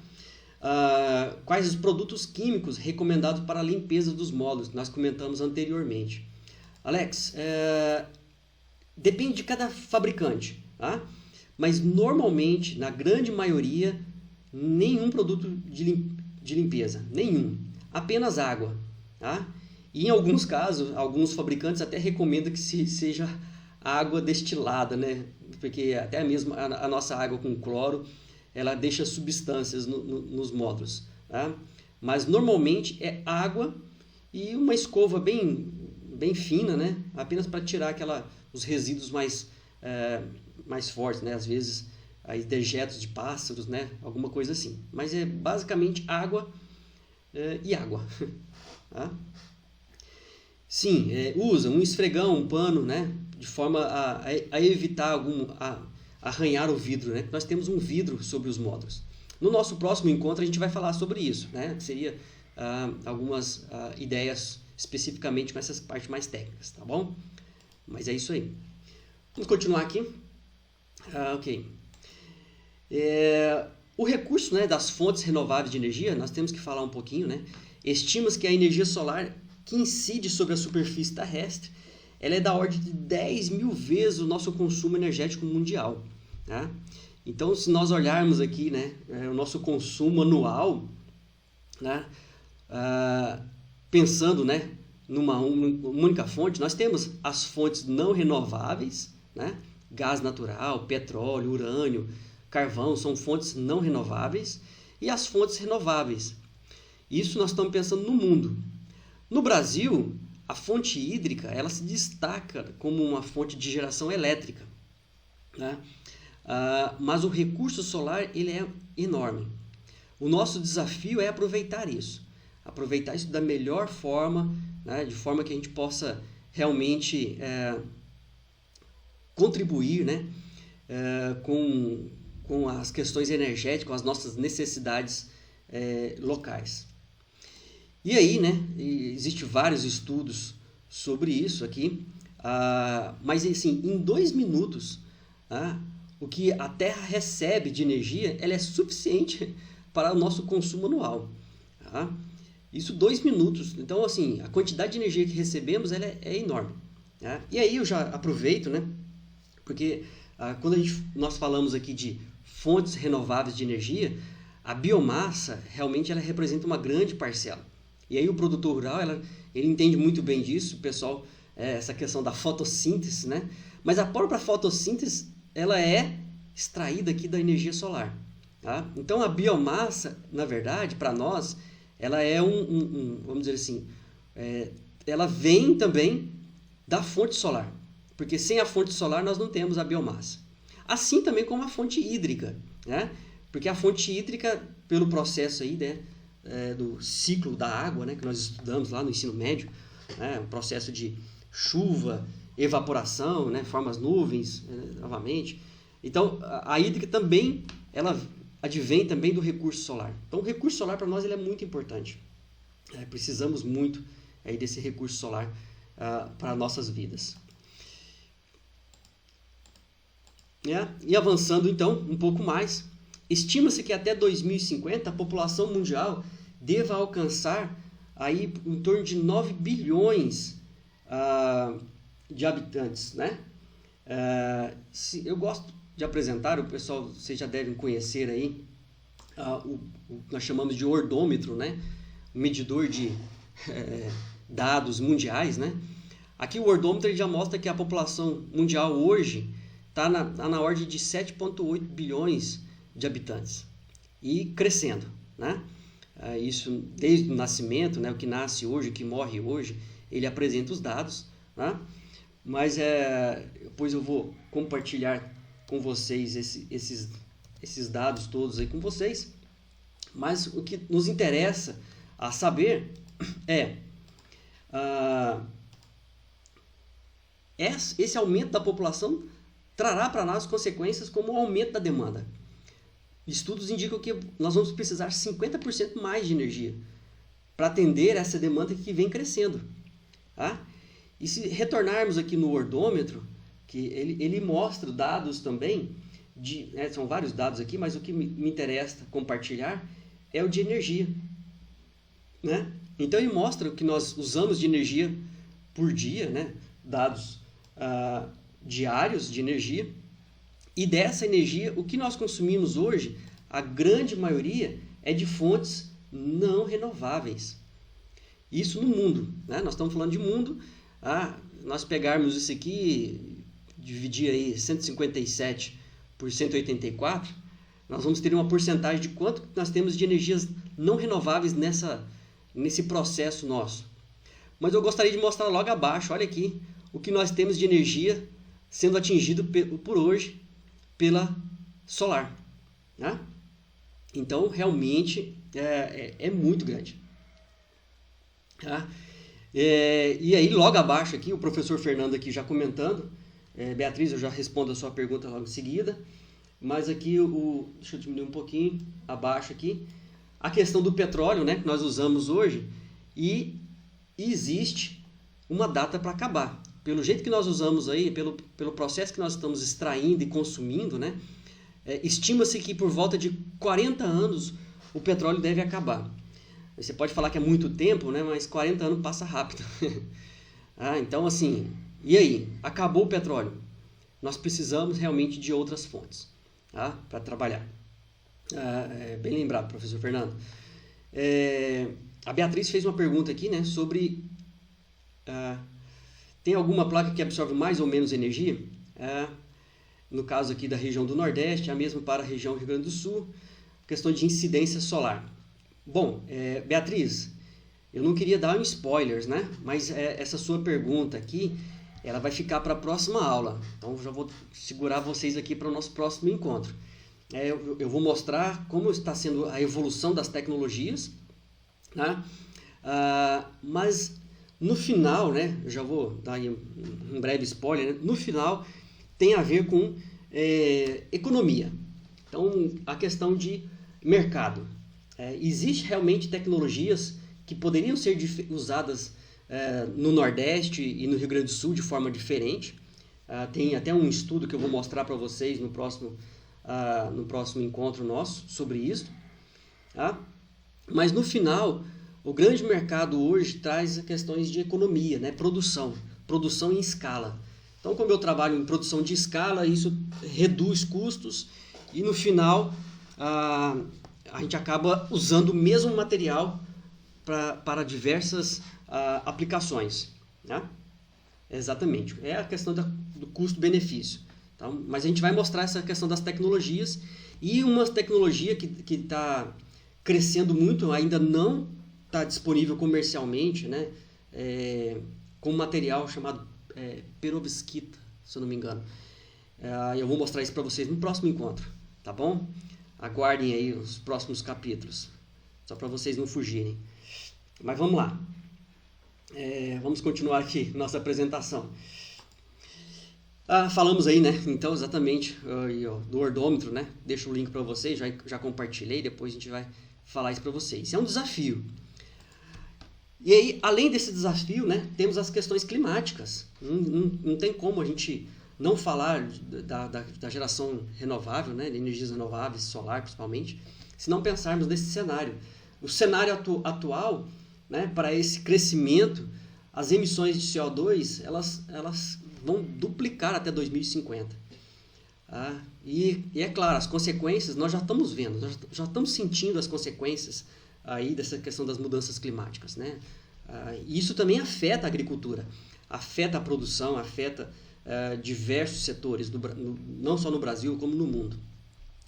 Speaker 1: Quais os produtos químicos recomendados para a limpeza dos módulos que nós comentamos anteriormente? Alex, depende de cada fabricante, tá? Mas normalmente, na grande maioria, nenhum produto de limpeza, nenhum, apenas água, tá? E em alguns casos, alguns fabricantes até recomendam que seja água destilada, né? Porque até mesmo a nossa água com cloro, ela deixa substâncias nos módulos, tá? Mas normalmente é água e uma escova bem fina, né? Apenas para tirar os resíduos mais fortes, né? Às vezes aí dejetos de pássaros, né? Alguma coisa assim. Mas é basicamente água e água. Tá? Sim, usa um esfregão, um pano, né? De forma a evitar arranhar o vidro, né? Nós temos um vidro sobre os módulos. No nosso próximo encontro a gente vai falar sobre isso, né? Que seria algumas ideias especificamente com essas partes mais técnicas, tá bom? Mas é isso aí. Vamos continuar aqui. Ok. O recurso, né, das fontes renováveis de energia, nós temos que falar um pouquinho, né? Estima-se que a energia solar que incide sobre a superfície terrestre, ela é da ordem de 10 mil vezes o nosso consumo energético mundial. Tá? Então, se nós olharmos aqui, né, o nosso consumo anual, né, pensando, né, numa única fonte, nós temos as fontes não renováveis, né, gás natural, petróleo, urânio, carvão, são fontes não renováveis, e as fontes renováveis. Isso nós estamos pensando no mundo. No Brasil, a fonte hídrica ela se destaca como uma fonte de geração elétrica, né? Mas o recurso solar ele é enorme. O nosso desafio é aproveitar isso da melhor forma, né? De forma que a gente possa realmente contribuir, né? Com as questões energéticas, com as nossas necessidades locais. E aí, né, existem vários estudos sobre isso aqui, mas assim, em 2 minutos, o que a Terra recebe de energia, ela é suficiente para o nosso consumo anual. Tá? Isso 2 minutos, então assim, a quantidade de energia que recebemos ela é enorme. Tá? E aí eu já aproveito, né, porque quando nós falamos aqui de fontes renováveis de energia, a biomassa realmente ela representa uma grande parcela. E aí o produtor rural, ele entende muito bem disso, pessoal, essa questão da fotossíntese, né? Mas a própria fotossíntese, ela é extraída aqui da energia solar. Tá? Então a biomassa, na verdade, para nós, ela é vamos dizer assim, ela vem também da fonte solar. Porque sem a fonte solar nós não temos a biomassa. Assim também como a fonte hídrica, né? Porque a fonte hídrica, pelo processo aí, né? Do ciclo da água, né, que nós estudamos lá no ensino médio, né, o processo de chuva, evaporação, né, forma as nuvens, novamente. Então, a hídrica também, ela advém também do recurso solar. Então, o recurso solar para nós ele é muito importante. Precisamos muito desse recurso solar para nossas vidas. E avançando então um pouco mais, estima-se que até 2050 a população mundial deva alcançar aí em torno de 9 bilhões de habitantes, né? Eu gosto de apresentar, o pessoal, vocês já devem conhecer aí, o que nós chamamos de ordômetro, né? Um medidor de dados mundiais, né? Aqui o ordômetro ele já mostra que a população mundial hoje está na ordem de 7,8 bilhões de habitantes e crescendo, né? Isso desde o nascimento, né? O que nasce hoje, o que morre hoje, ele apresenta os dados, né? Mas depois eu vou compartilhar com vocês esses dados todos aí com vocês. Mas o que nos interessa a saber esse aumento da população trará para nós consequências como o aumento da demanda. Estudos indicam que nós vamos precisar 50% mais de energia para atender essa demanda que vem crescendo. Tá? E se retornarmos aqui no Wordômetro, que ele mostra dados também, são vários dados aqui, mas o que me interessa compartilhar é o de energia. Né? Então ele mostra o que nós usamos de energia por dia, né? Dados diários de energia, e dessa energia, o que nós consumimos hoje, a grande maioria é de fontes não renováveis. Isso no mundo, né? Nós estamos falando de mundo. Nós pegarmos isso aqui, dividir aí 157 por 184, nós vamos ter uma porcentagem de quanto nós temos de energias não renováveis nesse processo nosso. Mas eu gostaria de mostrar logo abaixo, olha aqui, o que nós temos de energia sendo atingido por hoje pela solar. Né? Então, realmente, é muito grande. Tá? E aí, logo abaixo aqui, o professor Fernando aqui já comentando. Beatriz, eu já respondo a sua pergunta logo em seguida. Mas aqui, deixa eu diminuir um pouquinho, abaixo aqui. A questão do petróleo, né, que nós usamos hoje. E existe uma data para acabar. Pelo jeito que nós usamos aí, pelo processo que nós estamos extraindo e consumindo, né, estima-se que por volta de 40 anos o petróleo deve acabar. Você pode falar que é muito tempo, né, mas 40 anos passa rápido. Então, assim, e aí? Acabou o petróleo. Nós precisamos realmente de outras fontes, tá, para trabalhar. Bem lembrado, professor Fernando. A Beatriz fez uma pergunta aqui, né, sobre... tem alguma placa que absorve mais ou menos energia? No caso aqui da região do Nordeste, a mesma para a região do Rio Grande do Sul, questão de incidência solar. Bom, Beatriz, eu não queria dar um spoilers, né? Mas essa sua pergunta aqui, ela vai ficar para a próxima aula. Então, já vou segurar vocês aqui para o nosso próximo encontro. Eu vou mostrar como está sendo a evolução das tecnologias, né? Mas no final, né? Eu já vou dar aí um breve spoiler, né? No final tem a ver com economia. Então, a questão de mercado. Existe realmente tecnologias que poderiam ser usadas no Nordeste e no Rio Grande do Sul de forma diferente. Tem até um estudo que eu vou mostrar para vocês no próximo encontro nosso sobre isso. Mas no final, o grande mercado hoje traz questões de economia, né? Produção em escala. Então, como eu trabalho em produção de escala, isso reduz custos e no final a gente acaba usando o mesmo material para diversas aplicações. Né? Exatamente, é a questão do custo-benefício. Então, mas a gente vai mostrar essa questão das tecnologias e uma tecnologia que está crescendo muito, ainda não está disponível comercialmente, né? Com um material chamado perovskita, se eu não me engano. Eu vou mostrar isso para vocês no próximo encontro, tá bom? Aguardem aí os próximos capítulos, só para vocês não fugirem. Mas vamos lá. Vamos continuar aqui nossa apresentação. Falamos aí, né? Então, exatamente, do Wordômetro, né? Deixo o link para vocês, já compartilhei, depois a gente vai falar isso para vocês. É um desafio. E aí, além desse desafio, né, temos as questões climáticas. Não tem como a gente não falar da geração renovável, né, de energias renováveis, solar principalmente, se não pensarmos nesse cenário. O cenário atual, né, para esse crescimento, as emissões de CO2 elas vão duplicar até 2050. E é claro, as consequências nós já estamos vendo, nós já estamos sentindo as consequências aí dessa questão das mudanças climáticas, né? Isso também afeta a agricultura, afeta a produção, afeta diversos setores, não só no Brasil, como no mundo.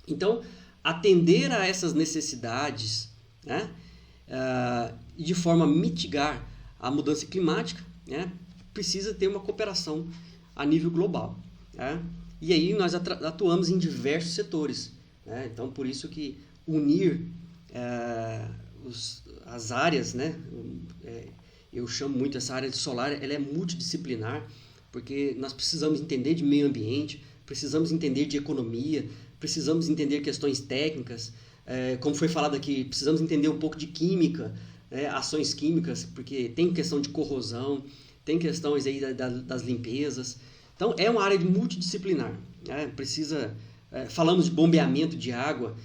Speaker 1: Então, atender a essas necessidades, né, e de forma a mitigar a mudança climática, né, precisa ter uma cooperação a nível global. Né? E aí nós atuamos em diversos setores. Né? Então, por isso que unir as áreas, né? Eu chamo muito essa área de solar, ela é multidisciplinar, porque nós precisamos entender de meio ambiente, precisamos entender de economia, precisamos entender questões técnicas, como foi falado aqui, precisamos entender um pouco de química, ações químicas, porque tem questão de corrosão, tem questões aí das limpezas. Então, é uma área multidisciplinar, né? Falamos de bombeamento de água,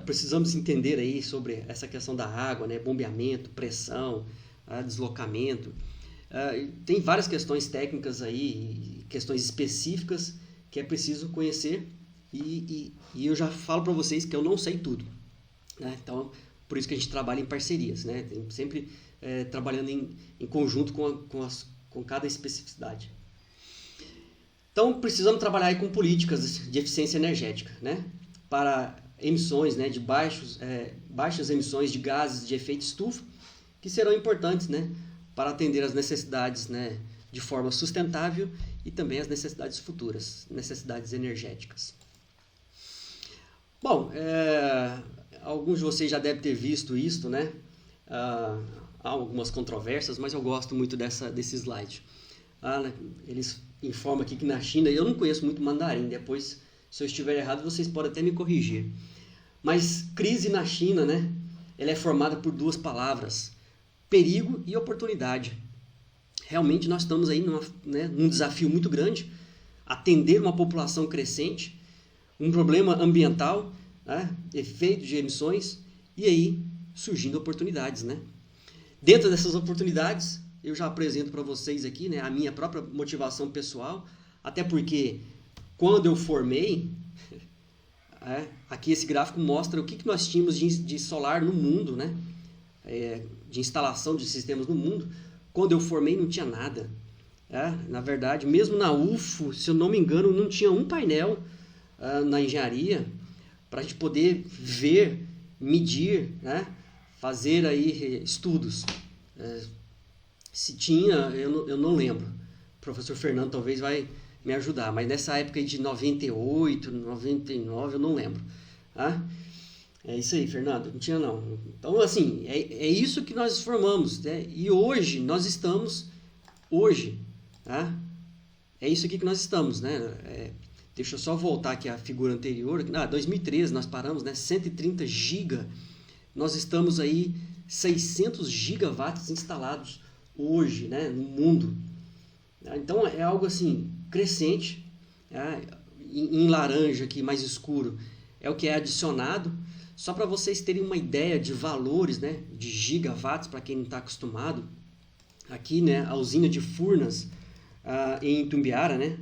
Speaker 1: precisamos entender aí sobre essa questão da água, né? Bombeamento, pressão, deslocamento. Tem várias questões técnicas aí, questões específicas que é preciso conhecer e eu já falo para vocês que eu não sei tudo, né? Então, por isso que a gente trabalha em parcerias, né? Sempre trabalhando em conjunto com cada especificidade. Então, precisamos trabalhar aí com políticas de eficiência energética, né? Para emissões, né, de baixas emissões de gases de efeito estufa, que serão importantes, né, para atender às necessidades, né, de forma sustentável e também as necessidades futuras, necessidades energéticas. Bom, alguns de vocês já devem ter visto isso, né? Há algumas controvérsias, mas eu gosto muito desse slide. Eles informam aqui que na China, eu não conheço muito mandarim, depois, se eu estiver errado, vocês podem até me corrigir. Mas crise na China, né? Ela é formada por duas palavras, perigo e oportunidade. Realmente nós estamos aí num desafio muito grande, atender uma população crescente, um problema ambiental, né? Efeito de emissões, e aí surgindo oportunidades, né? Dentro dessas oportunidades, eu já apresento para vocês aqui, né, a minha própria motivação pessoal, até porque quando eu formei, aqui esse gráfico mostra o que nós tínhamos de solar no mundo, né? De instalação de sistemas no mundo. Quando eu formei não tinha nada. Na verdade, mesmo na UFO, se eu não me engano, não tinha um painel na engenharia para a gente poder ver, medir, né? Fazer aí estudos. Se tinha, eu não lembro. O professor Fernando talvez vai me ajudar, mas nessa época aí de 98, 99, eu não lembro. É isso aí, Fernando, não tinha não. Então, assim, é isso que nós formamos, né? E hoje, nós estamos, é isso aqui que nós estamos, né? Deixa eu só voltar aqui à figura anterior. 2013 nós paramos, né? 130 GB. Nós estamos aí 600 gigawatts instalados hoje, né? No mundo. Então, é algo assim, crescente. Em laranja aqui, mais escuro, é o que é adicionado. Só para vocês terem uma ideia de valores, né? De gigawatts, para quem não está acostumado. Aqui, né? A usina de Furnas, em Itumbiara, né?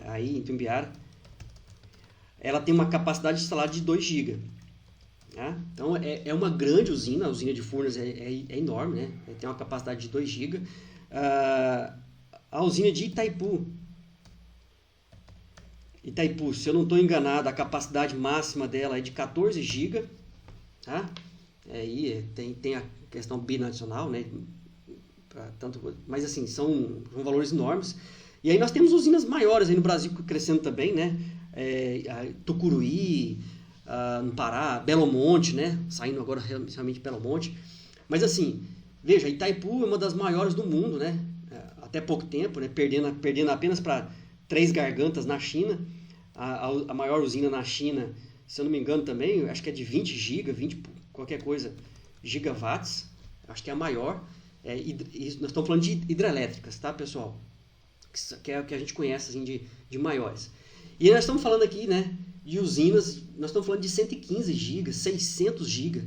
Speaker 1: Aí em Itumbiara, ela tem uma capacidade instalada de 2 GB. Então é uma grande usina, a usina de Furnas é enorme, né? Tem uma capacidade de 2 GB. A usina de Itaipu, se eu não estou enganado, a capacidade máxima dela é de 14 GB. Aí tem a questão binacional, né? Mas assim, são valores enormes. E aí nós temos usinas maiores aí no Brasil crescendo também, né? Tucuruí, no Pará, Belo Monte, né? Saindo agora realmente Belo Monte. Mas assim, veja, Itaipu é uma das maiores do mundo, né? Até pouco tempo, né? Perdendo apenas para Três Gargantas na China. A maior usina na China, se eu não me engano também, acho que é de 20 GB, 20 qualquer coisa, gigawatts. Acho que é a maior. Nós estamos falando de hidrelétricas, tá, pessoal? Que é o que a gente conhece assim, de maiores. E nós estamos falando aqui, né, de usinas, nós estamos falando de 115 GB, 600 GB.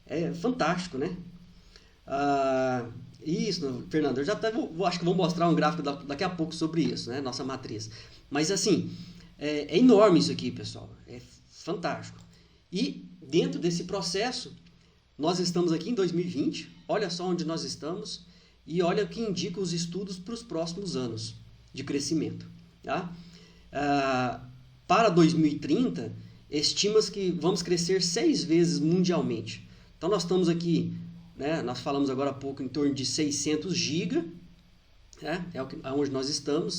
Speaker 1: É fantástico, né? Isso, Fernando, eu já até acho que vou mostrar um gráfico daqui a pouco sobre isso, né? Nossa matriz. Mas assim, é enorme isso aqui, pessoal. É fantástico. E dentro desse processo, nós estamos aqui em 2020, olha só onde nós estamos e olha o que indica os estudos para os próximos anos de crescimento. Tá? Para 2030, estima-se que vamos crescer 6 vezes mundialmente. Então nós estamos aqui, né, nós falamos agora há pouco em torno de 600 GB, né, é onde nós estamos,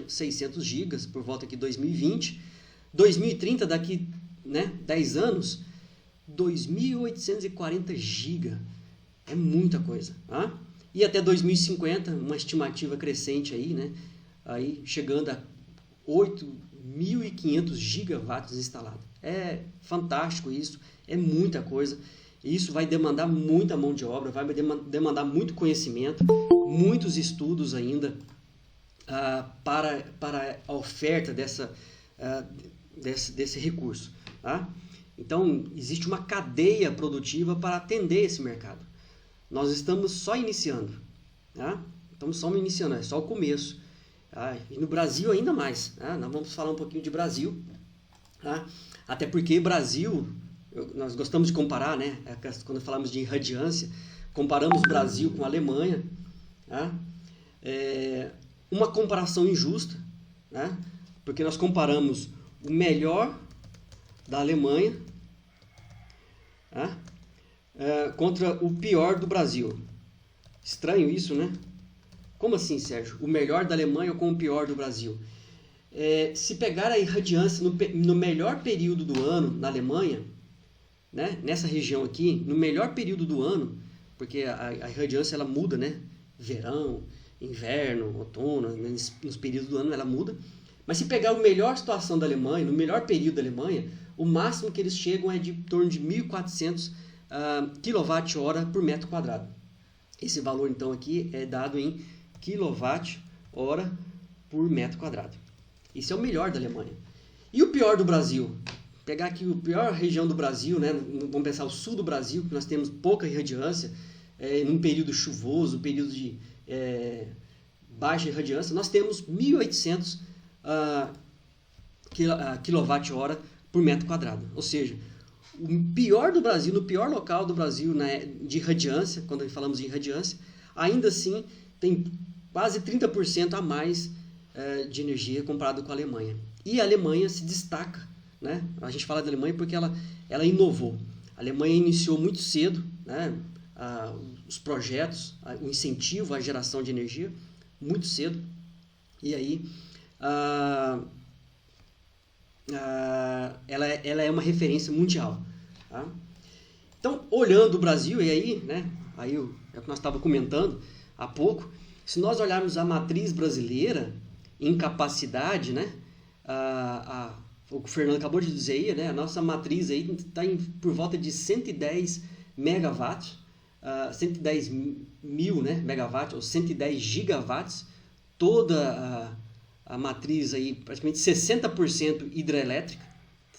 Speaker 1: 600 GB por volta aqui de 2020. 2030, daqui, né, 10 anos, 2.840 GB. É muita coisa. Tá? E até 2050, uma estimativa crescente aí, né, aí chegando a 8.500 gigawatts instalados. É fantástico isso, é muita coisa. Isso vai demandar muita mão de obra, vai demandar muito conhecimento. muitos estudos ainda para a oferta desse recurso. Tá? Então, existe uma cadeia produtiva para atender esse mercado. Nós estamos só iniciando. Tá? Estamos só iniciando, é só o começo. Tá? E no Brasil ainda mais. Tá? Nós vamos falar um pouquinho de Brasil. Tá? Até porque Brasil, nós gostamos de comparar, né? Quando falamos de irradiância, comparamos o Brasil com a Alemanha. Tá? Uma comparação injusta, né? Porque nós comparamos o melhor da Alemanha, tá? Contra o pior do Brasil. Estranho isso, né? Como assim, Sérgio? O melhor da Alemanha com o pior do Brasil? Se pegar a irradiância no melhor período do ano na Alemanha, né? Nessa região aqui, no melhor período do ano, porque a irradiância ela muda, né? Verão, inverno, outono, nos períodos do ano ela muda. Mas se pegar a melhor situação da Alemanha, no melhor período da Alemanha, o máximo que eles chegam é de torno de 1.400 kWh por metro quadrado. Esse valor então aqui é dado em kWh por metro quadrado. Isso é o melhor da Alemanha. E o pior do Brasil? Pegar aqui a pior região do Brasil, né? Vamos pensar o sul do Brasil, que nós temos pouca irradiância, num período chuvoso, período de baixa irradiância, nós temos 1.800 kWh por metro quadrado. Ou seja, o pior do Brasil, no pior local do Brasil, né, de irradiância, quando falamos de irradiância, ainda assim tem quase 30% a mais de energia comparado com a Alemanha. E a Alemanha se destaca, né? A gente fala da Alemanha porque ela inovou. A Alemanha iniciou muito cedo, né, os projetos, o incentivo à geração de energia, muito cedo. E aí ela é uma referência mundial. Tá? Então, olhando o Brasil, e aí, né, é o que nós estávamos comentando há pouco, se nós olharmos a matriz brasileira em capacidade, né, o que o Fernando acabou de dizer aí, né, a nossa matriz aí está por volta de 110 megawatts, 110 mil, né, megawatts, ou 110 gigawatts, toda a matriz aí, praticamente 60% hidrelétrica,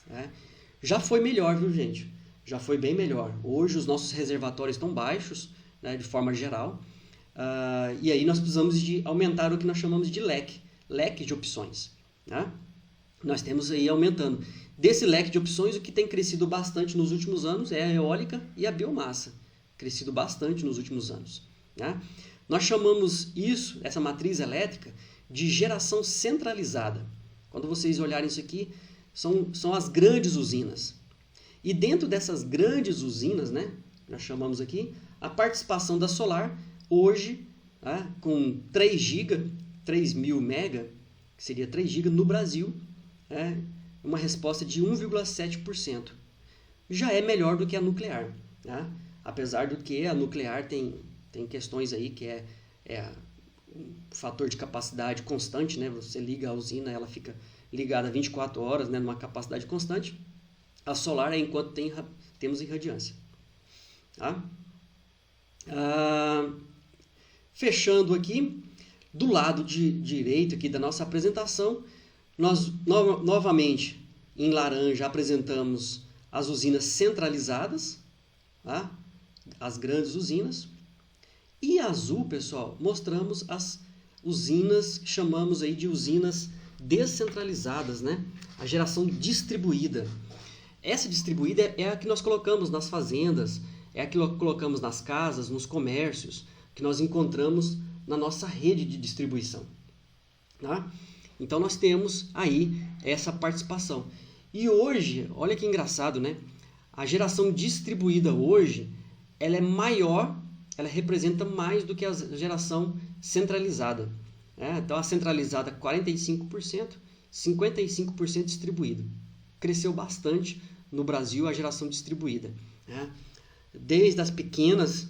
Speaker 1: né? Já foi melhor, viu, gente? Já foi bem melhor. Hoje os nossos reservatórios estão baixos, né, de forma geral, e aí nós precisamos de aumentar o que nós chamamos de leque de opções, né? Nós temos aí aumentando. Desse leque de opções, o que tem crescido bastante nos últimos anos é a eólica e a biomassa. Crescido bastante nos últimos anos, né? Nós chamamos isso, essa matriz elétrica, de geração centralizada. Quando vocês olharem isso aqui, são as grandes usinas. E dentro dessas grandes usinas, né, nós chamamos aqui, a participação da solar, hoje, tá, com 3 GB, 3.000 mega, que seria 3 GB no Brasil, é uma resposta de 1,7%. Já é melhor do que a nuclear, tá? Apesar do que a nuclear tem questões aí que é um fator de capacidade constante, né? Você liga a usina, ela fica ligada 24 horas, né, numa capacidade constante. A solar é enquanto temos irradiância. Tá? Fechando aqui, do lado direito aqui da nossa apresentação, nós novamente em laranja apresentamos as usinas centralizadas, tá? As grandes usinas. E azul, pessoal, mostramos as usinas, chamamos aí de usinas descentralizadas, né? A geração distribuída. Essa distribuída é a que nós colocamos nas fazendas, é a que nós colocamos nas casas, nos comércios, que nós encontramos na nossa rede de distribuição. Tá? Então nós temos aí essa participação. E hoje, olha que engraçado, né? A geração distribuída hoje, ela é maior, ela representa mais do que a geração centralizada. Né? Então a centralizada 45%, 55% distribuída. Cresceu bastante no Brasil a geração distribuída. Né? Desde as pequenas,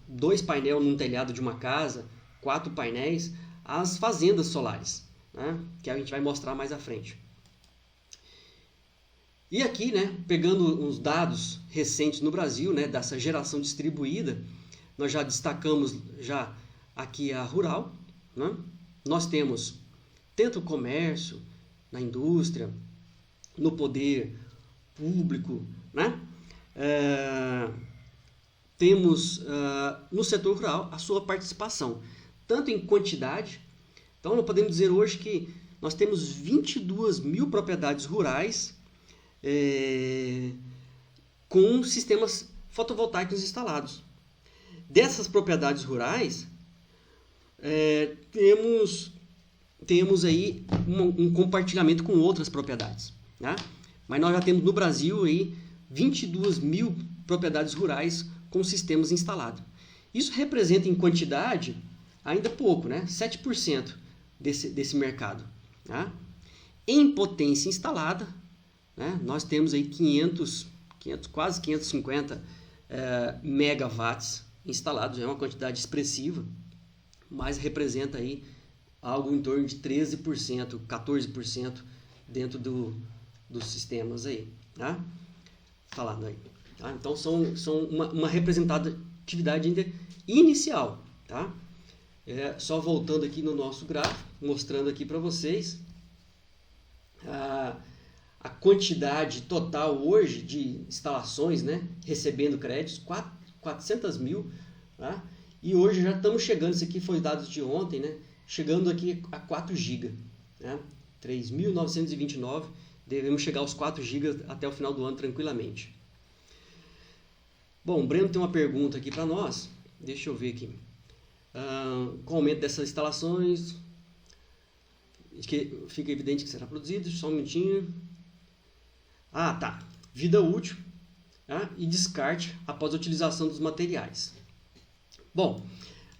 Speaker 1: 2 painéis num telhado de uma casa, 4 painéis, as fazendas solares, né? Que a gente vai mostrar mais à frente. E aqui, né, pegando uns dados recentes no Brasil, né, dessa geração distribuída, nós já destacamos já aqui a rural, né? Nós temos tanto o comércio, na indústria, no poder público, né? Temos no setor rural a sua participação, tanto em quantidade. Então, nós podemos dizer hoje que nós temos 22 mil propriedades rurais com sistemas fotovoltaicos instalados. Dessas propriedades rurais, temos aí um compartilhamento com outras propriedades, né? Mas nós já temos no Brasil aí 22 mil propriedades rurais com sistemas instalados. Isso representa em quantidade ainda pouco, né? 7% desse mercado, né? Em potência instalada, né? Nós temos aí quase 550 megawatts instalados, é uma quantidade expressiva, mas representa aí algo em torno de 13%, 14% dentro dos sistemas aí, tá? Falando aí. Tá? Então, são uma representatividade ainda inicial, tá? Só voltando aqui no nosso gráfico, mostrando aqui para vocês a quantidade total hoje de instalações, né, recebendo créditos, 400 mil, tá? E hoje já estamos chegando, isso aqui foi dados de ontem, né, chegando aqui a 4 GB, né, 3.929, devemos chegar aos 4 GB até o final do ano tranquilamente. Bom, o Breno tem uma pergunta aqui para nós, deixa eu ver aqui. Com o aumento dessas instalações, que fica evidente que será produzido, só um minutinho. Tá. Vida útil, tá? E descarte após a utilização dos materiais. Bom,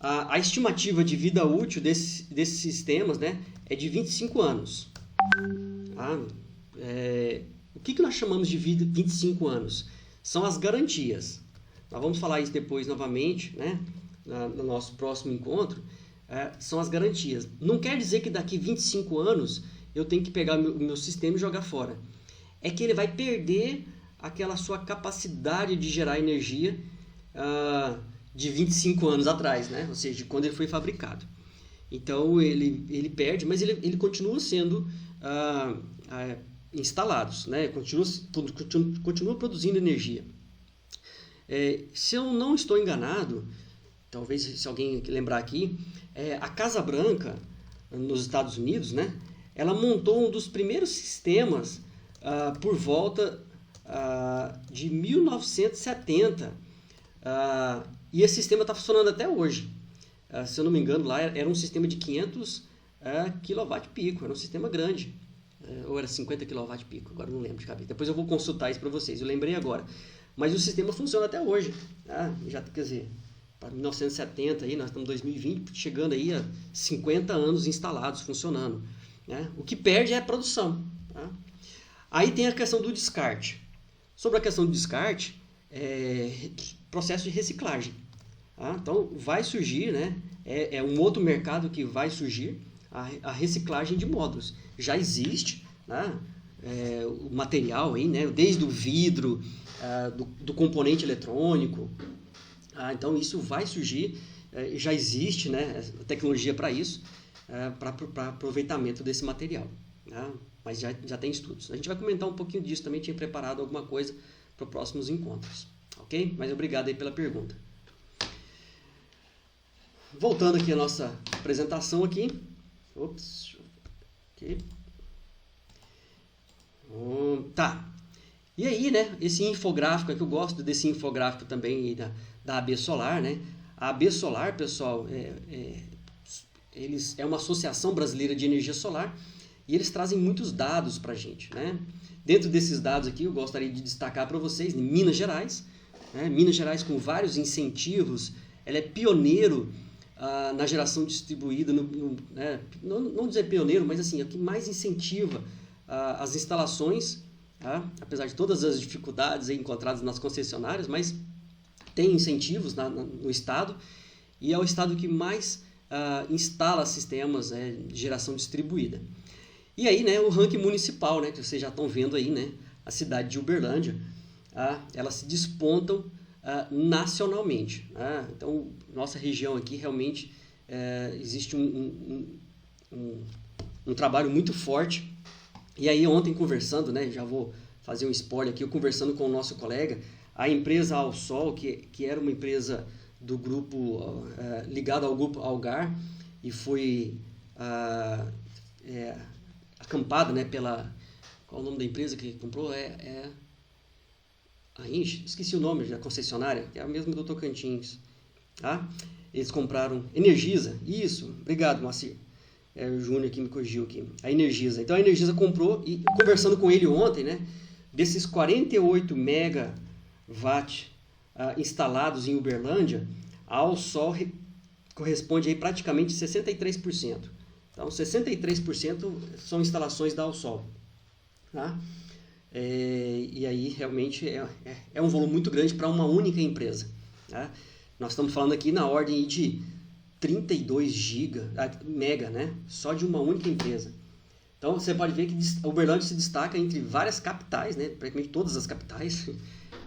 Speaker 1: a estimativa de vida útil desses sistemas, né, é de 25 anos. Tá? O que nós chamamos de vida 25 anos? São as garantias. Nós vamos falar isso depois novamente, né, no nosso próximo encontro. São as garantias. Não quer dizer que daqui 25 anos eu tenho que pegar o meu sistema e jogar fora. É que ele vai perder aquela sua capacidade de gerar energia de 25 anos atrás, né? Ou seja, de quando ele foi fabricado. Então ele perde, mas ele continua sendo instalados, né? Continua produzindo energia. Se eu não estou enganado, talvez se alguém lembrar aqui, a Casa Branca, nos Estados Unidos, né, ela montou um dos primeiros sistemas por volta de 1970, e esse sistema está funcionando até hoje. Se eu não me engano, lá era um sistema de 500 kW-pico, era um sistema grande, ou era 50 kW-pico, agora não lembro de cabeça. Depois eu vou consultar isso para vocês, eu lembrei agora. Mas o sistema funciona até hoje, tá? Já, quer dizer, para 1970, aí, nós estamos em 2020, chegando aí a 50 anos instalados, funcionando, né? O que perde é a produção, tá? Aí tem a questão do descarte. Sobre a questão do descarte, processo de reciclagem. Tá? Então, vai surgir, né? É um outro mercado que vai surgir, a reciclagem de módulos. Já existe, né? O material aí, né? Desde o vidro, do componente eletrônico. Então, isso vai surgir, já existe, né, tecnologia para isso, para aproveitamento desse material, né? Mas já tem estudos. A gente vai comentar um pouquinho disso também, tinha preparado alguma coisa para os próximos encontros, ok? Mas obrigado aí pela pergunta. Voltando aqui a nossa apresentação aqui. Ops, ok. Tá. E aí, né, esse infográfico aqui, eu gosto desse infográfico também da AB Solar, né? A AB Solar, pessoal, é uma associação brasileira de energia solar e eles trazem muitos dados para a gente, né? Dentro desses dados aqui, eu gostaria de destacar para vocês Minas Gerais, né? Minas Gerais com vários incentivos, ela é pioneiro na geração distribuída, né? Não dizer pioneiro, mas assim, é o que mais incentiva as instalações, tá? Apesar de todas as dificuldades aí encontradas nas concessionárias, mas tem incentivos no estado e é o estado que mais instala sistemas de geração distribuída. E aí, né, o ranking municipal, né, que vocês já estão vendo aí, né, a cidade de Uberlândia, elas se despontam nacionalmente. Então, nossa região aqui realmente existe um trabalho muito forte. E aí ontem conversando, né, já vou fazer um spoiler aqui, eu conversando com o nosso colega, a empresa Alsol, que era uma empresa do grupo, ligada ao grupo Algar, e foi acampada, né, pela... Qual o nome da empresa que comprou? A Inch, esqueci o nome da concessionária, que é a mesma do Tocantins. Tá? Eles compraram Energisa, isso, obrigado, Moacir. O Júnior que me corrigiu aqui. A Energisa. Então a Energisa comprou, e conversando com ele ontem, né, desses 48 megawatt instalados em Uberlândia, a Alsol corresponde aí praticamente 63%. Então 63% são instalações da Alsol. Tá? E aí realmente é um volume muito grande para uma única empresa. Tá? Nós estamos falando aqui na ordem de 32 mega, né? Só de uma única empresa. Então você pode ver que a Uberlândia se destaca entre várias capitais, né? Praticamente todas as capitais,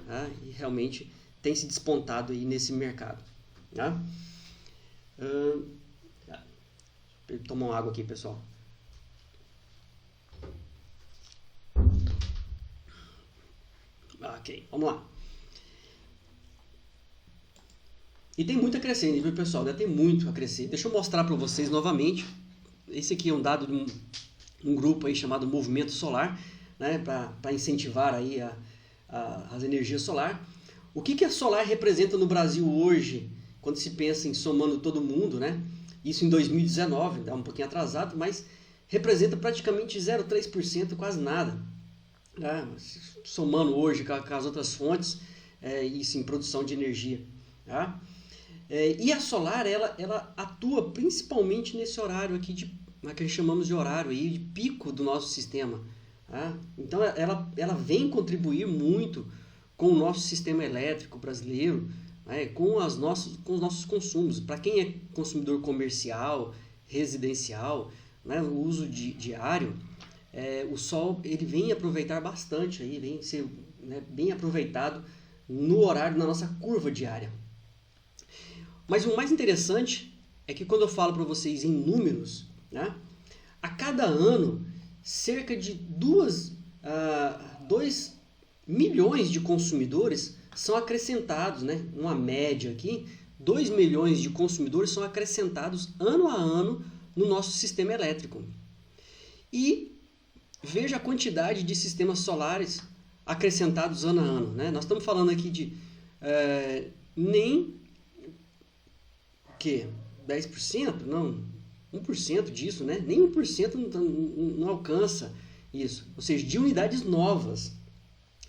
Speaker 1: tá? E realmente tem se despontado aí nesse mercado. Tá? Tomar uma água aqui, pessoal. Ok, vamos lá. E tem muito a crescer, viu, pessoal? Tem muito a crescer. Deixa eu mostrar para vocês novamente. Esse aqui é um dado de um grupo aí chamado Movimento Solar, né, para incentivar aí as energias solar. O que a solar representa no Brasil hoje, quando se pensa em somando todo mundo, né? Isso em 2019, dá um pouquinho atrasado, mas representa praticamente 0,3%, quase nada. Tá? Somando hoje com as outras fontes, isso em produção de energia. Tá? E a solar, ela atua principalmente nesse horário aqui, que a gente chamamos de horário aí, de pico do nosso sistema. Tá? Então ela vem contribuir muito com o nosso sistema elétrico brasileiro, né, com os nossos consumos. Para quem é consumidor comercial, residencial, né, o uso diário, o sol ele vem aproveitar bastante, aí, vem ser, né, bem aproveitado no horário, na nossa curva diária. Mas o mais interessante é que quando eu falo para vocês em números, né, a cada ano, cerca de 2 milhões de consumidores são acrescentados, né, uma média aqui, 2 milhões de consumidores são acrescentados ano a ano no nosso sistema elétrico. E veja a quantidade de sistemas solares acrescentados ano a ano. Né? Nós estamos falando aqui de nem 10%? Não, 1% disso, né? Nem 1% não alcança isso. Ou seja, de unidades novas.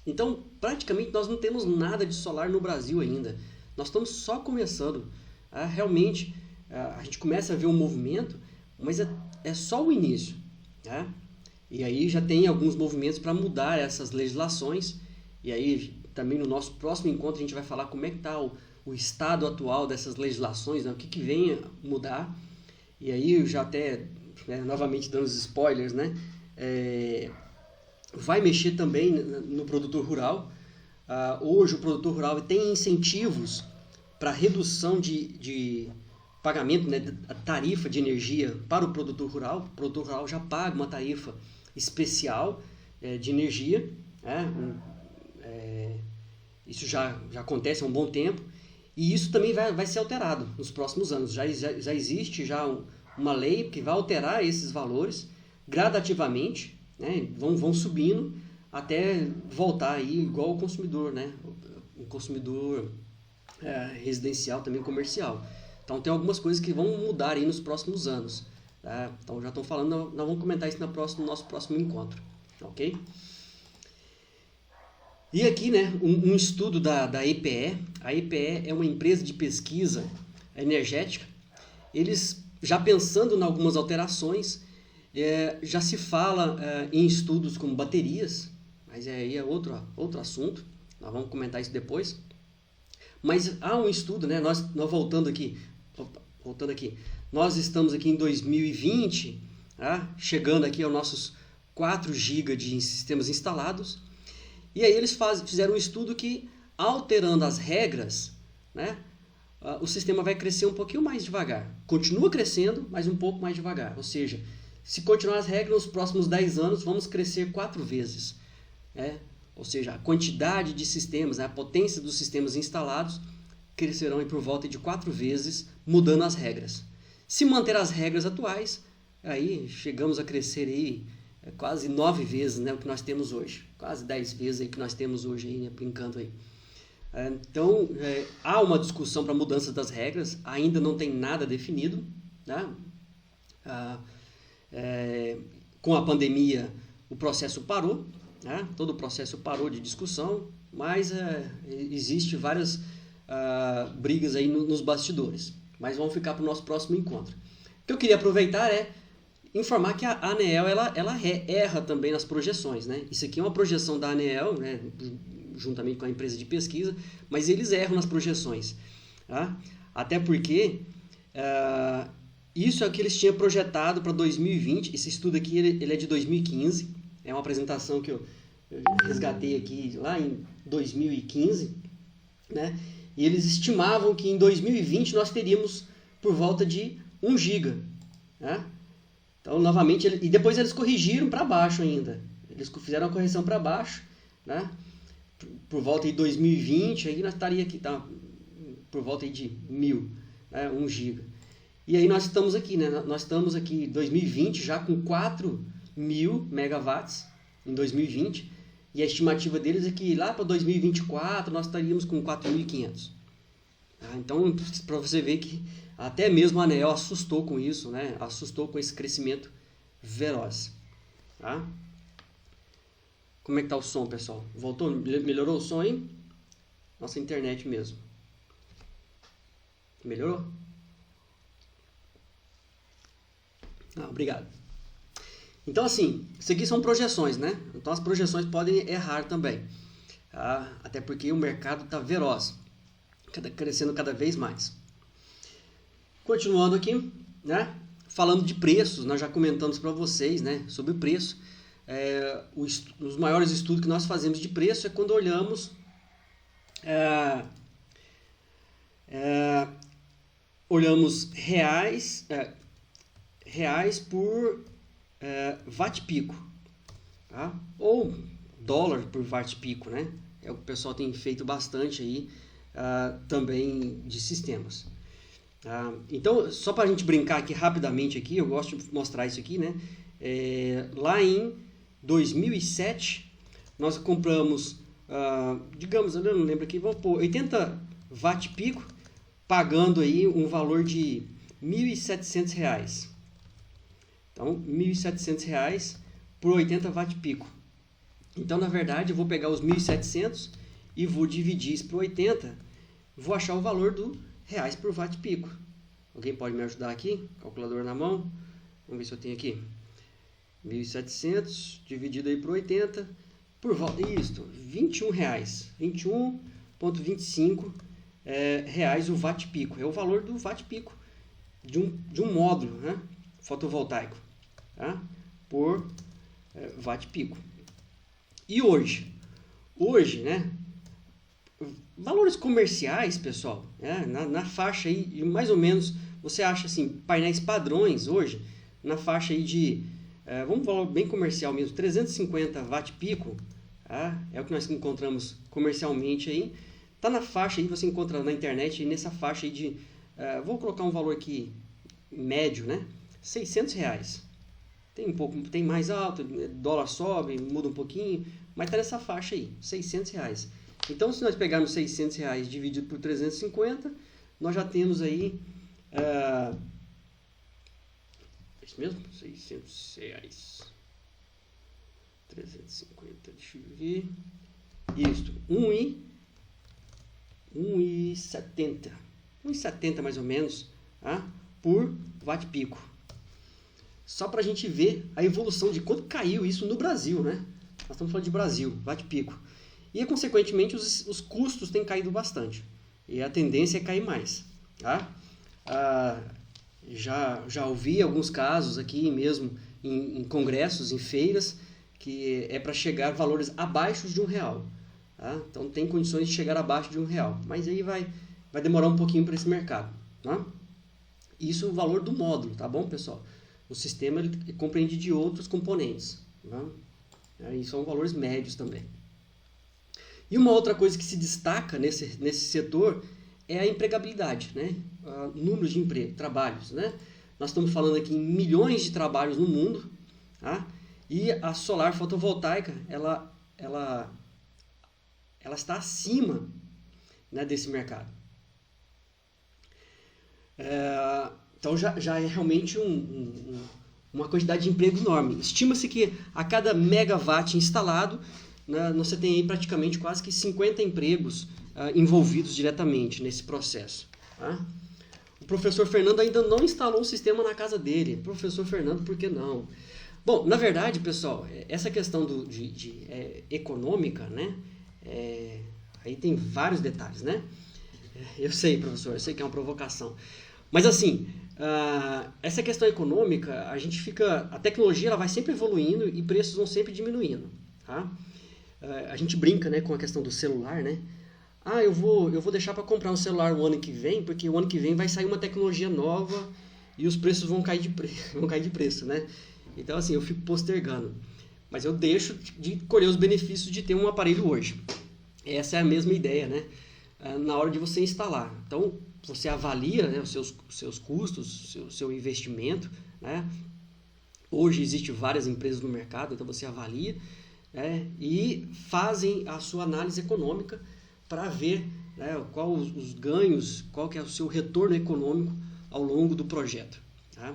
Speaker 1: Então, praticamente nós não temos nada de solar no Brasil ainda. Nós estamos só começando. Realmente, a gente começa a ver um movimento, mas é só o início. Tá? E aí já tem alguns movimentos para mudar essas legislações. E aí também no nosso próximo encontro a gente vai falar como é que está o estado atual dessas legislações, né? O que vem a mudar. E aí eu já até, novamente dando os spoilers, né? Vai mexer também no produtor rural. Hoje o produtor rural tem incentivos para redução de pagamento, né, da tarifa de energia para o produtor rural. O produtor rural já paga uma tarifa especial de energia. Isso já acontece há um bom tempo. E isso também vai ser alterado nos próximos anos. Já existe uma lei que vai alterar esses valores gradativamente, né? Vão subindo até voltar aí igual o consumidor, né? O consumidor residencial, também comercial. Então tem algumas coisas que vão mudar aí nos próximos anos. Tá? Então já estão falando, nós vamos comentar isso no nosso próximo encontro. Ok? E aqui, né, um estudo da EPE. A EPE é uma empresa de pesquisa energética. Eles, já pensando em algumas alterações, já se fala em estudos como baterias, mas aí é outro assunto. Nós vamos comentar isso depois. Mas há um estudo, né, nós voltando aqui, nós estamos aqui em 2020, tá? Chegando aqui aos nossos 4 GB de sistemas instalados. E aí eles fizeram um estudo que, alterando as regras, né, o sistema vai crescer um pouquinho mais devagar. Continua crescendo, mas um pouco mais devagar. Ou seja, se continuar as regras, nos próximos 10 anos vamos crescer 4 vezes. Né? Ou seja, a quantidade de sistemas, a potência dos sistemas instalados crescerão por volta de 4 vezes, mudando as regras. Se manter as regras atuais, aí chegamos a crescer aí, quase 9 vezes, né, o que nós temos hoje. Quase 10 vezes aí que nós temos hoje, aí, né, brincando aí. Então, há uma discussão para a mudança das regras, ainda não tem nada definido. Né? Com a pandemia, o processo parou, né? Todo o processo parou de discussão, mas existe várias brigas aí nos bastidores. Mas vamos ficar para o nosso próximo encontro. O que eu queria aproveitar é informar que a ANEEL ela erra também nas projeções. Né? Isso aqui é uma projeção da ANEEL, né? Juntamente com a empresa de pesquisa, mas eles erram nas projeções. Tá? Até porque isso é o que eles tinham projetado para 2020. Esse estudo aqui ele é de 2015, é uma apresentação que eu resgatei aqui lá em 2015, né? E eles estimavam que em 2020 nós teríamos por volta de 1 GB. Né? Então, novamente, e depois eles corrigiram para baixo ainda. Eles fizeram a correção para baixo, né? Por volta de 2020, aí nós estaria aqui, tá, por volta de 1000, né? 1 GB. E aí nós estamos aqui, né? Nós estamos aqui em 2020 já com 4.000 megawatts em 2020. E a estimativa deles é que lá para 2024 nós estaríamos com 4.500. Então, para você ver que até mesmo a ANEEL assustou com isso, né? Assustou com esse crescimento veloz. Tá? Como é que está o som, pessoal? Voltou? Melhorou o som aí? Nossa internet mesmo. Melhorou? Obrigado. Então, assim, isso aqui são projeções, né? Então, as projeções podem errar também. Tá? Até porque o mercado está veloz, crescendo cada vez mais. Continuando aqui, né? Falando de preços, nós já comentamos para vocês, né, sobre o preço. Os maiores estudos que nós fazemos de preço é quando olhamos reais por watt-pico, tá? Ou dólar por watt-pico, né? É o que o pessoal tem feito bastante aí também de sistemas. Então, só para a gente brincar aqui rapidamente aqui, eu gosto de mostrar isso aqui, né? Lá em 2007, nós compramos, digamos, eu não lembro aqui, vamos pôr 80 watt-pico, pagando aí um valor de R$ 1.700. Então, R$ 1.700 por 80 watt-pico. Então, na verdade, eu vou pegar os 1.700 e vou dividir isso por 80, vou achar o valor do reais por watt-pico. Alguém pode me ajudar aqui? Calculador na mão. Vamos ver se eu tenho aqui. 1.700 dividido aí por 80, por volta disso, R$ 21. 21,25 reais o watt-pico. É o valor do watt-pico de um módulo, né, fotovoltaico, tá? Por watt-pico. E hoje, né, valores comerciais, pessoal, né, na faixa aí de mais ou menos, você acha assim, painéis padrões hoje, na faixa aí de, vamos falar bem comercial mesmo, 350 watt-pico, tá? É o que nós encontramos comercialmente aí, tá na faixa aí, você encontra na internet, aí nessa faixa aí de, vou colocar um valor aqui médio, né, R$600. Tem mais alto, dólar sobe, muda um pouquinho, mas tá nessa faixa aí, R$600. Então, se nós pegarmos R$600 dividido por 350, nós já temos aí, isso mesmo? R$600. 350, deixa eu ver, isso, 1,70. 1,70 mais ou menos, tá? Por watt-pico. Só para a gente ver a evolução de quanto caiu isso no Brasil, né? Nós estamos falando de Brasil, watt-pico. E, consequentemente, os custos têm caído bastante. E a tendência é cair mais. Tá? Já ouvi alguns casos aqui mesmo em congressos, em feiras, que é para chegar a valores abaixo de R$1. Tá? Então, tem condições de chegar abaixo de R$1. Mas aí vai vai demorar um pouquinho para esse mercado. Tá? Isso é o valor do módulo, tá bom, pessoal? O sistema ele compreende de outros componentes. Tá? Aí são valores médios também. E uma outra coisa que se destaca nesse setor é a empregabilidade, né? Números de emprego, trabalhos, né? Nós estamos falando aqui em milhões de trabalhos no mundo, tá? E a solar fotovoltaica, ela está acima, né, desse mercado. Então já é realmente uma quantidade de emprego enorme. Estima-se que a cada megawatt instalado, né, você tem aí praticamente quase que 50 empregos envolvidos diretamente nesse processo. Tá? O professor Fernando ainda não instalou o sistema na casa dele. Professor Fernando, por que não? Bom, na verdade, pessoal, essa questão econômica, né, aí tem vários detalhes, né? Eu sei, professor, eu sei que é uma provocação. Mas assim, essa questão econômica, a tecnologia ela vai sempre evoluindo e preços vão sempre diminuindo. Tá? A gente brinca, né, com a questão do celular, né? Eu vou deixar para comprar um celular o ano que vem, porque o ano que vem vai sair uma tecnologia nova e os preços vão cair de preço, né? Então assim, eu fico postergando. Mas eu deixo de colher os benefícios de ter um aparelho hoje. Essa é a mesma ideia, né? Na hora de você instalar. Então, você avalia, né, os seus custos, seu investimento, né? Hoje existem várias empresas no mercado, então você avalia, né, e fazem a sua análise econômica para ver, né, qual os ganhos, qual que é o seu retorno econômico ao longo do projeto. Tá?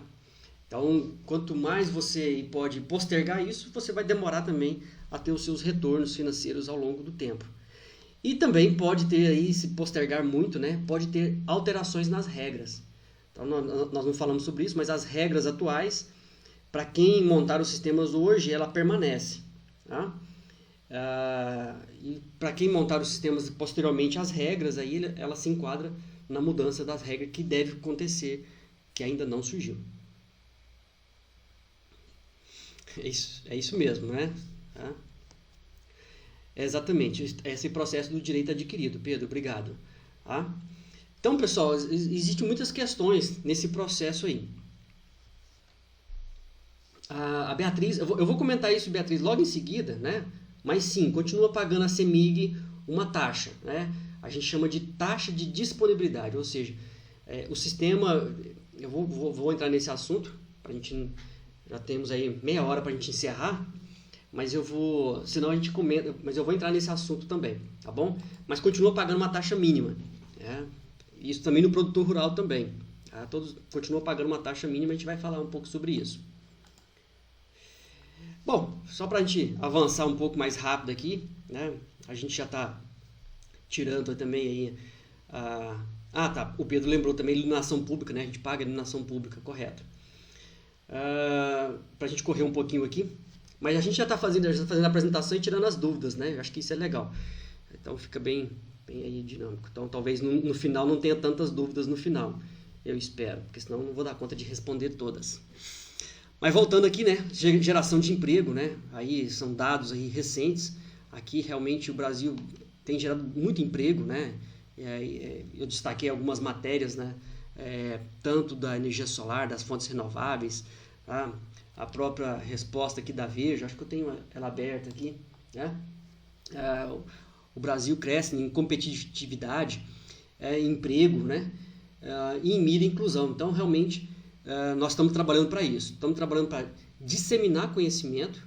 Speaker 1: Então, quanto mais você pode postergar isso, você vai demorar também a ter os seus retornos financeiros ao longo do tempo. E também pode ter aí, se postergar muito, né, pode ter alterações nas regras. Então, nós não falamos sobre isso, mas as regras atuais, para quem montar os sistemas hoje, ela permanece. Tá? E para quem montar os sistemas posteriormente, as regras, aí ela se enquadra na mudança das regras que deve acontecer, que ainda não surgiu. É isso mesmo, né? Tá? É exatamente, esse processo do direito adquirido. Pedro, obrigado. Tá? Então, pessoal, existem muitas questões nesse processo aí. A Beatriz, eu vou comentar isso, Beatriz, logo em seguida, né? Mas sim, continua pagando a CEMIG uma taxa, né? A gente chama de taxa de disponibilidade, ou seja, o sistema, eu vou entrar nesse assunto, já temos aí meia hora para a gente encerrar, mas senão a gente comenta, mas eu vou entrar nesse assunto também, tá bom? Mas continua pagando uma taxa mínima, né? Isso também no produtor rural também, tá? Todos continuam pagando uma taxa mínima, a gente vai falar um pouco sobre isso. Bom, só para a gente avançar um pouco mais rápido aqui, né? A gente já está tirando também aí tá, o Pedro lembrou também iluminação pública, né? A gente paga iluminação pública, correto. Para a gente correr um pouquinho aqui, mas a gente já está fazendo a apresentação e tirando as dúvidas, né? Eu acho que isso é legal. Então fica bem aí dinâmico. Então talvez no final não tenha tantas dúvidas no final, eu espero, porque senão eu não vou dar conta de responder todas. Mas voltando aqui, né, geração de emprego, né, aí são dados aí recentes, aqui realmente o Brasil tem gerado muito emprego, né, eu destaquei algumas matérias, né, tanto da energia solar, das fontes renováveis, tá? A própria resposta aqui da Veja, acho que eu tenho ela aberta aqui, né, o Brasil cresce em competitividade, em emprego, né, e em mira e inclusão, então realmente nós estamos trabalhando para isso, estamos trabalhando para disseminar conhecimento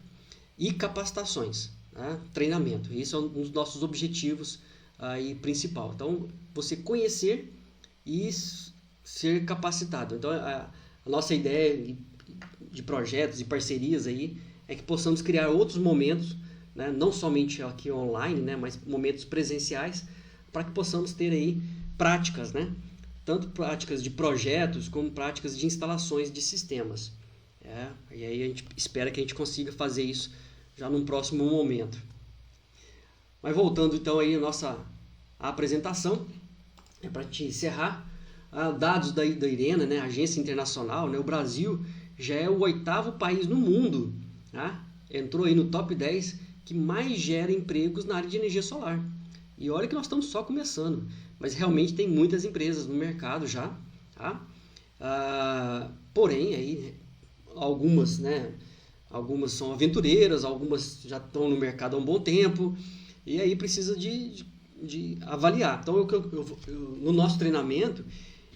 Speaker 1: e capacitações, né? Treinamento, esse é um dos nossos objetivos aí principal. Então, você conhecer e ser capacitado. Então, a nossa ideia de projetos e parcerias aí é que possamos criar outros momentos, né? Não somente aqui online, né? Mas momentos presenciais, para que possamos ter aí práticas, né? Tanto práticas de projetos como práticas de instalações de sistemas. E aí a gente espera que a gente consiga fazer isso já num próximo momento. Mas voltando então aí a nossa apresentação, para a gente encerrar, dados da IRENA, né, Agência Internacional, né, o Brasil já é o 8º país no mundo, tá? Entrou aí no top 10 que mais gera empregos na área de energia solar. E olha que nós estamos só começando. mas realmente tem muitas empresas no mercado já, tá? Porém, aí, algumas, né, algumas são aventureiras, algumas já estão no mercado há um bom tempo, e aí precisa de avaliar. Então, no nosso treinamento,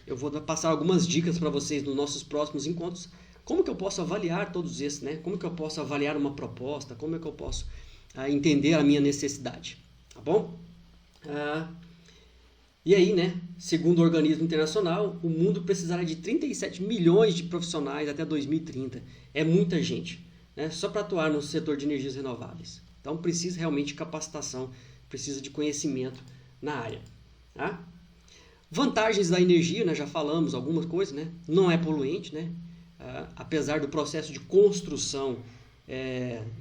Speaker 1: eu vou passar algumas dicas para vocês nos nossos próximos encontros. Como que eu posso avaliar todos esses, né? Como que eu posso avaliar uma proposta? Como é que eu posso entender a minha necessidade? Tá bom? E aí, né? Segundo o organismo internacional, o mundo precisará de 37 milhões de profissionais até 2030. É muita gente, né? Só para atuar no setor de energias renováveis. Então, precisa realmente de capacitação, precisa de conhecimento na área. Tá? Vantagens da energia, né? Já falamos algumas coisas, né? Não é poluente, né? Apesar do processo de construção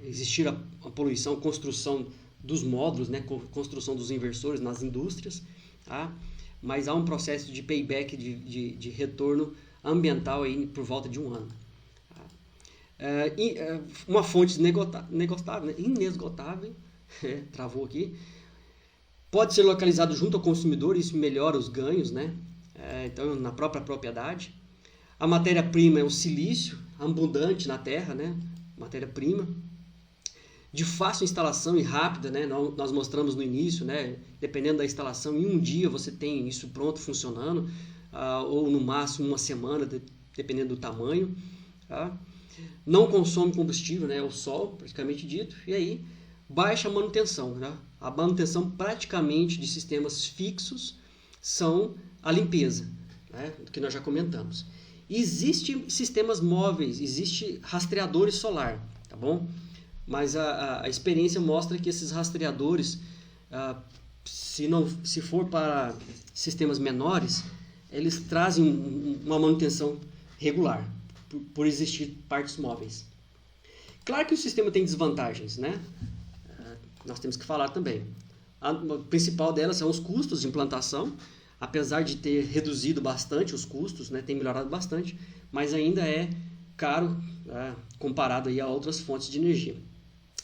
Speaker 1: existir a poluição, construção dos módulos, né? Construção dos inversores nas indústrias, tá? Mas há um processo de payback, de retorno ambiental aí por volta de um ano. Uma fonte inesgotável, travou aqui, pode ser localizado junto ao consumidor, isso melhora os ganhos, né? Então, na própria propriedade. A matéria-prima é o silício, abundante na terra, né? Matéria-prima. De fácil instalação e rápida, né? Nós mostramos no início, né? Dependendo da instalação, em um dia você tem isso pronto, funcionando, ou no máximo uma semana, dependendo do tamanho. Tá? Não consome combustível, né? O sol, praticamente dito. E aí, baixa manutenção, né? A manutenção praticamente de sistemas fixos são a limpeza, né? Que nós já comentamos. Existem sistemas móveis, existe rastreadores solar, tá bom? Mas a experiência mostra que esses rastreadores, se for para sistemas menores, eles trazem uma manutenção regular, por existir partes móveis. Claro que o sistema tem desvantagens, né? Nós temos que falar também. A principal delas são os custos de implantação, apesar de ter reduzido bastante os custos, né, tem melhorado bastante, mas ainda é caro, comparado aí a outras fontes de energia.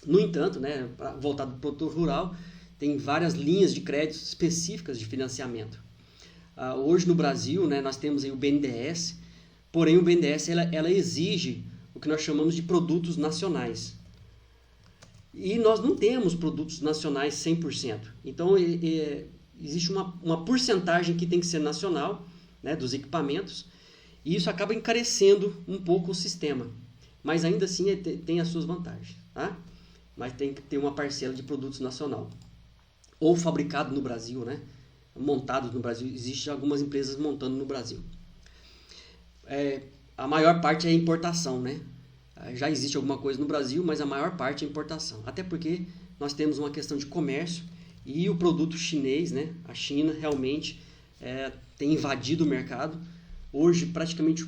Speaker 1: No entanto, né, voltado para o produtor rural, tem várias linhas de crédito específicas de financiamento. Hoje no Brasil, né, nós temos aí o BNDES, porém o BNDES ela exige o que nós chamamos de produtos nacionais. E nós não temos produtos nacionais 100%. Então, existe uma porcentagem que tem que ser nacional, né, dos equipamentos, e isso acaba encarecendo um pouco o sistema. Mas ainda assim tem as suas vantagens. Tá? Mas tem que ter uma parcela de produtos nacional. Ou fabricado no Brasil, né? Montados no Brasil. Existem algumas empresas montando no Brasil. A maior parte é importação, né? Já existe alguma coisa no Brasil, mas a maior parte é importação. Até porque nós temos uma questão de comércio e o produto chinês, né? A China realmente tem invadido o mercado. Hoje, praticamente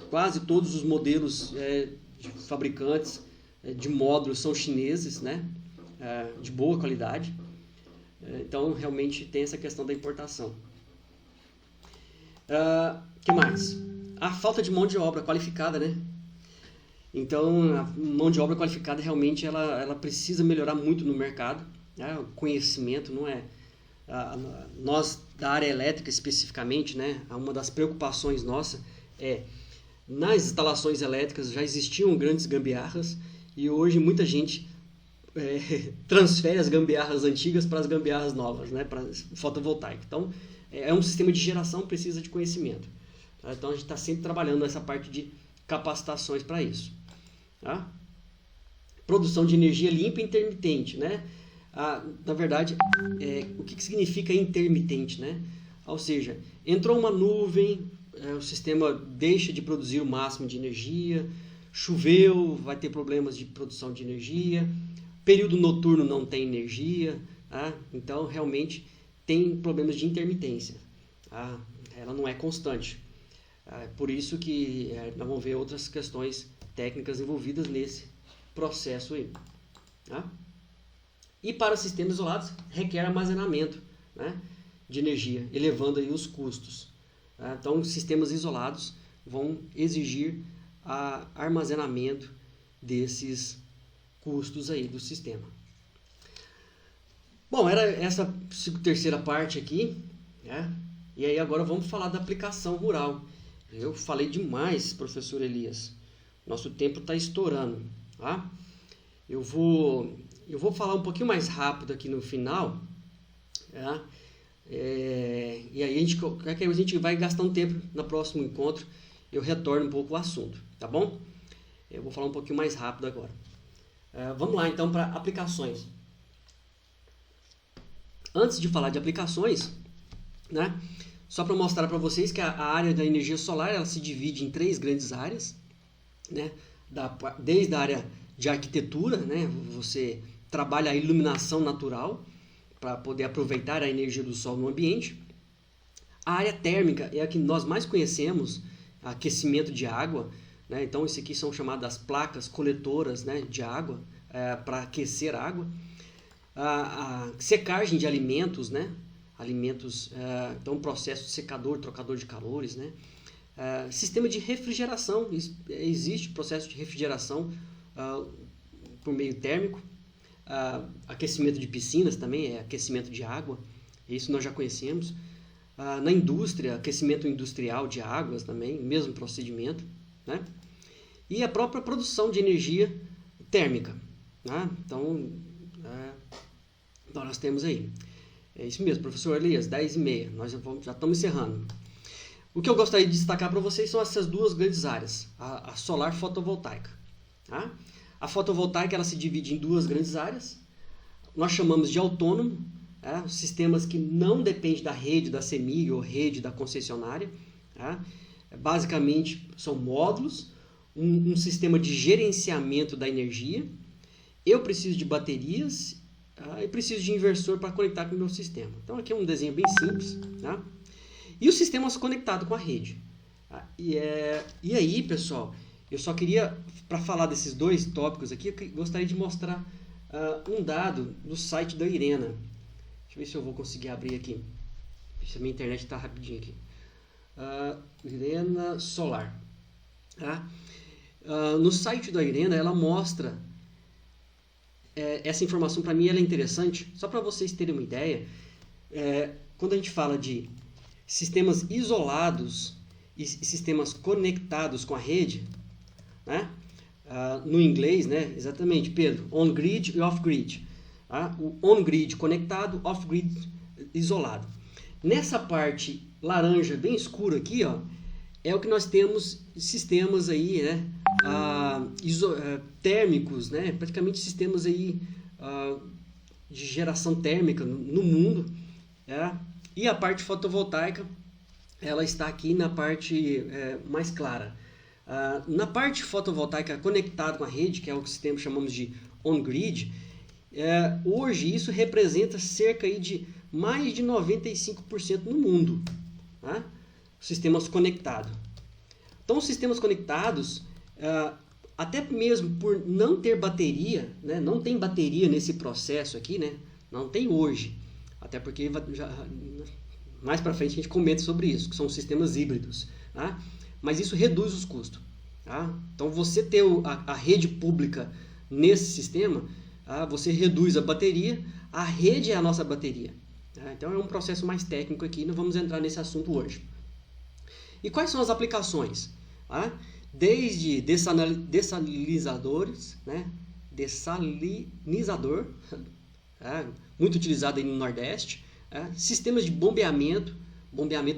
Speaker 1: quase todos os modelos de fabricantes de módulos são chineses, né? De boa qualidade. Então, realmente tem essa questão da importação. Que mais? A falta de mão de obra qualificada, né? Então, a mão de obra qualificada realmente ela precisa melhorar muito no mercado. O conhecimento não é... nós, da área elétrica especificamente, né? Uma das preocupações nossa nas instalações elétricas já existiam grandes gambiarras e hoje muita gente transfere as gambiarras antigas para as gambiarras novas, né? Para fotovoltaica. Então, é um sistema de geração, precisa de conhecimento. Tá? Então, a gente está sempre trabalhando nessa parte de capacitações para isso. Tá? Produção de energia limpa e intermitente, né? Na verdade, o que significa intermitente, né? Ou seja, entrou uma nuvem, o sistema deixa de produzir o máximo de energia, choveu, vai ter problemas de produção de energia, período noturno não tem energia, tá? Então realmente tem problemas de intermitência, tá? Ela não é constante. Por isso que nós vamos ver outras questões técnicas envolvidas nesse processo aí. Tá? E para sistemas isolados requer armazenamento, né, de energia, elevando aí os custos. Tá? Então, sistemas isolados vão exigir armazenamento desses custos aí do sistema. Bom, era essa terceira parte aqui. né? E aí agora vamos falar da aplicação rural. Eu falei demais, professor Elias. Nosso tempo está estourando, tá? Eu vou falar um pouquinho mais rápido aqui no final, tá? E aí a gente vai gastar um tempo no próximo encontro. Eu retorno um pouco o assunto, tá bom? Eu vou falar um pouquinho mais rápido agora. Vamos lá então para aplicações. Antes de falar de aplicações, né? Só para mostrar para vocês que a área da energia solar ela se divide em 3 grandes áreas, né? Desde a área de arquitetura, né? Você trabalha a iluminação natural para poder aproveitar a energia do sol no ambiente. A área térmica é a que nós mais conhecemos, aquecimento de água, né? Então, isso aqui são chamadas placas coletoras, né, de água, para aquecer a água. A secagem de alimentos, né? Então, processo de secador, trocador de calores, né? Sistema de refrigeração, existe processo de refrigeração por meio térmico. Aquecimento de piscinas também é aquecimento de água, isso nós já conhecemos. Na indústria, aquecimento industrial de águas também, mesmo procedimento, né? E a própria produção de energia térmica, né? Então, nós temos aí. É isso mesmo, professor Elias, 10h30, nós já estamos encerrando. O que eu gostaria de destacar para vocês são essas 2 grandes áreas, a solar fotovoltaica. Tá? A fotovoltaica ela se divide em 2 grandes áreas, nós chamamos de autônomo, sistemas que não dependem da rede da CEMIG ou rede da concessionária. Tá? Basicamente são módulos, um sistema de gerenciamento da energia. Eu preciso de baterias e preciso de inversor para conectar com o meu sistema. Então aqui é um desenho bem simples. Tá? E os sistemas conectados com a rede. E aí, pessoal, eu só queria, para falar desses 2 tópicos aqui, eu gostaria de mostrar um dado do site da IRENA. Deixa eu ver se eu vou conseguir abrir aqui. Se a minha internet está rapidinho aqui. IRENA Solar. Tá? No site da IRENA, ela mostra essa informação. Para mim ela é interessante, só para vocês terem uma ideia. Quando a gente fala de sistemas isolados e sistemas conectados com a rede, né? No inglês, né? Exatamente, Pedro, on-grid e off-grid. Tá? O on-grid conectado, off-grid isolado. Nessa parte laranja bem escura aqui, ó, é o que nós temos sistemas aí, né? Térmicos, né? Praticamente sistemas aí, de geração térmica no mundo. E a parte fotovoltaica, ela está aqui na parte mais clara. Na parte fotovoltaica conectada com a rede, que é o que chamamos de on-grid, hoje isso representa cerca aí de mais de 95% no mundo. Tá? Sistemas conectados. Então, os sistemas conectados, até mesmo por não ter bateria, né? Não tem bateria nesse processo aqui, né? Não tem hoje. Até porque mais para frente a gente comenta sobre isso, que são sistemas híbridos. Tá? Mas isso reduz os custos. Tá? Então, você ter a rede pública nesse sistema, você reduz a bateria, a rede é a nossa bateria. Tá? Então, é um processo mais técnico aqui, não vamos entrar nesse assunto hoje. E quais são as aplicações? Tá? Desde dessalinizadores, né? Dessalinizador, muito utilizado aí no Nordeste, sistemas de bombeamento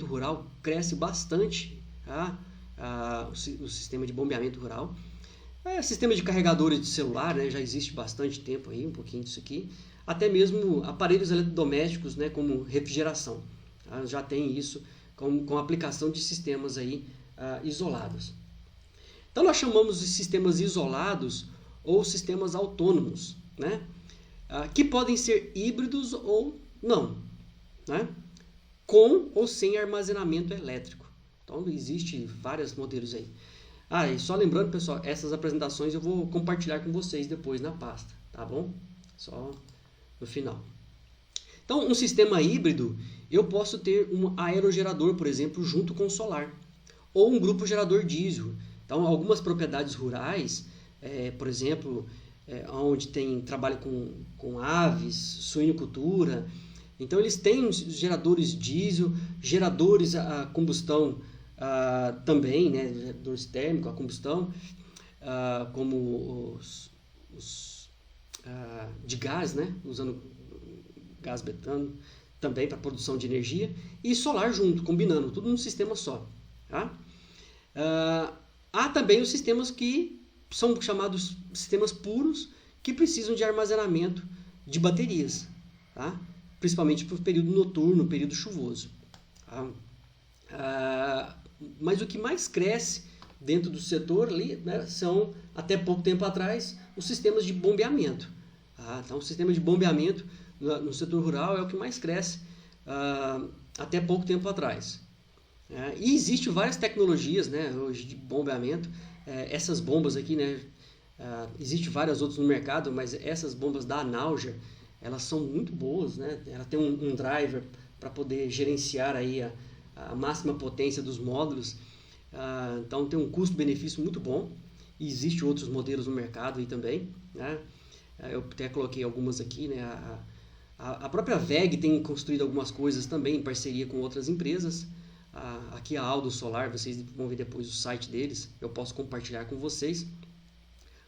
Speaker 1: rural cresce bastante, o sistema de bombeamento rural, sistema de carregadores de celular, né? Já existe bastante tempo aí, um pouquinho disso aqui, até mesmo aparelhos eletrodomésticos, né? Como refrigeração, já tem isso com aplicação de sistemas aí isolados. Então nós chamamos de sistemas isolados ou sistemas autônomos, né? Que podem ser híbridos ou não, né? Com ou sem armazenamento elétrico. Então existe vários modelos aí. E só lembrando, pessoal, essas apresentações eu vou compartilhar com vocês depois na pasta, tá bom? Só no final. Então, um sistema híbrido, eu posso ter um aerogerador, por exemplo, junto com o solar, ou um grupo gerador diesel. Então, algumas propriedades rurais, por exemplo, onde tem trabalho com aves, suinocultura, Então eles têm geradores diesel, geradores a combustão também, né, geradores térmicos a combustão, como os de gás, né, usando gás betano também para produção de energia, e solar junto, combinando, tudo num sistema só. Tá? Há também os sistemas que são chamados sistemas puros, que precisam de armazenamento de baterias, tá? Principalmente para o período noturno, período chuvoso. Tá? Mas o que mais cresce dentro do setor ali, né, são, até pouco tempo atrás, os sistemas de bombeamento. Tá? Então, o sistema de bombeamento no setor rural é o que mais cresce até pouco tempo atrás. E existem várias tecnologias, né, hoje de bombeamento. Essas bombas aqui, né, existem várias outras no mercado, mas essas bombas da Analger, elas são muito boas, né? Ela tem um driver para poder gerenciar aí a máxima potência dos módulos. Então tem um custo-benefício muito bom. E existem outros modelos no mercado aí também, né? Eu até coloquei algumas aqui, né? A própria WEG tem construído algumas coisas também em parceria com outras empresas. Aqui a Aldo Solar, vocês vão ver depois o site deles, eu posso compartilhar com vocês.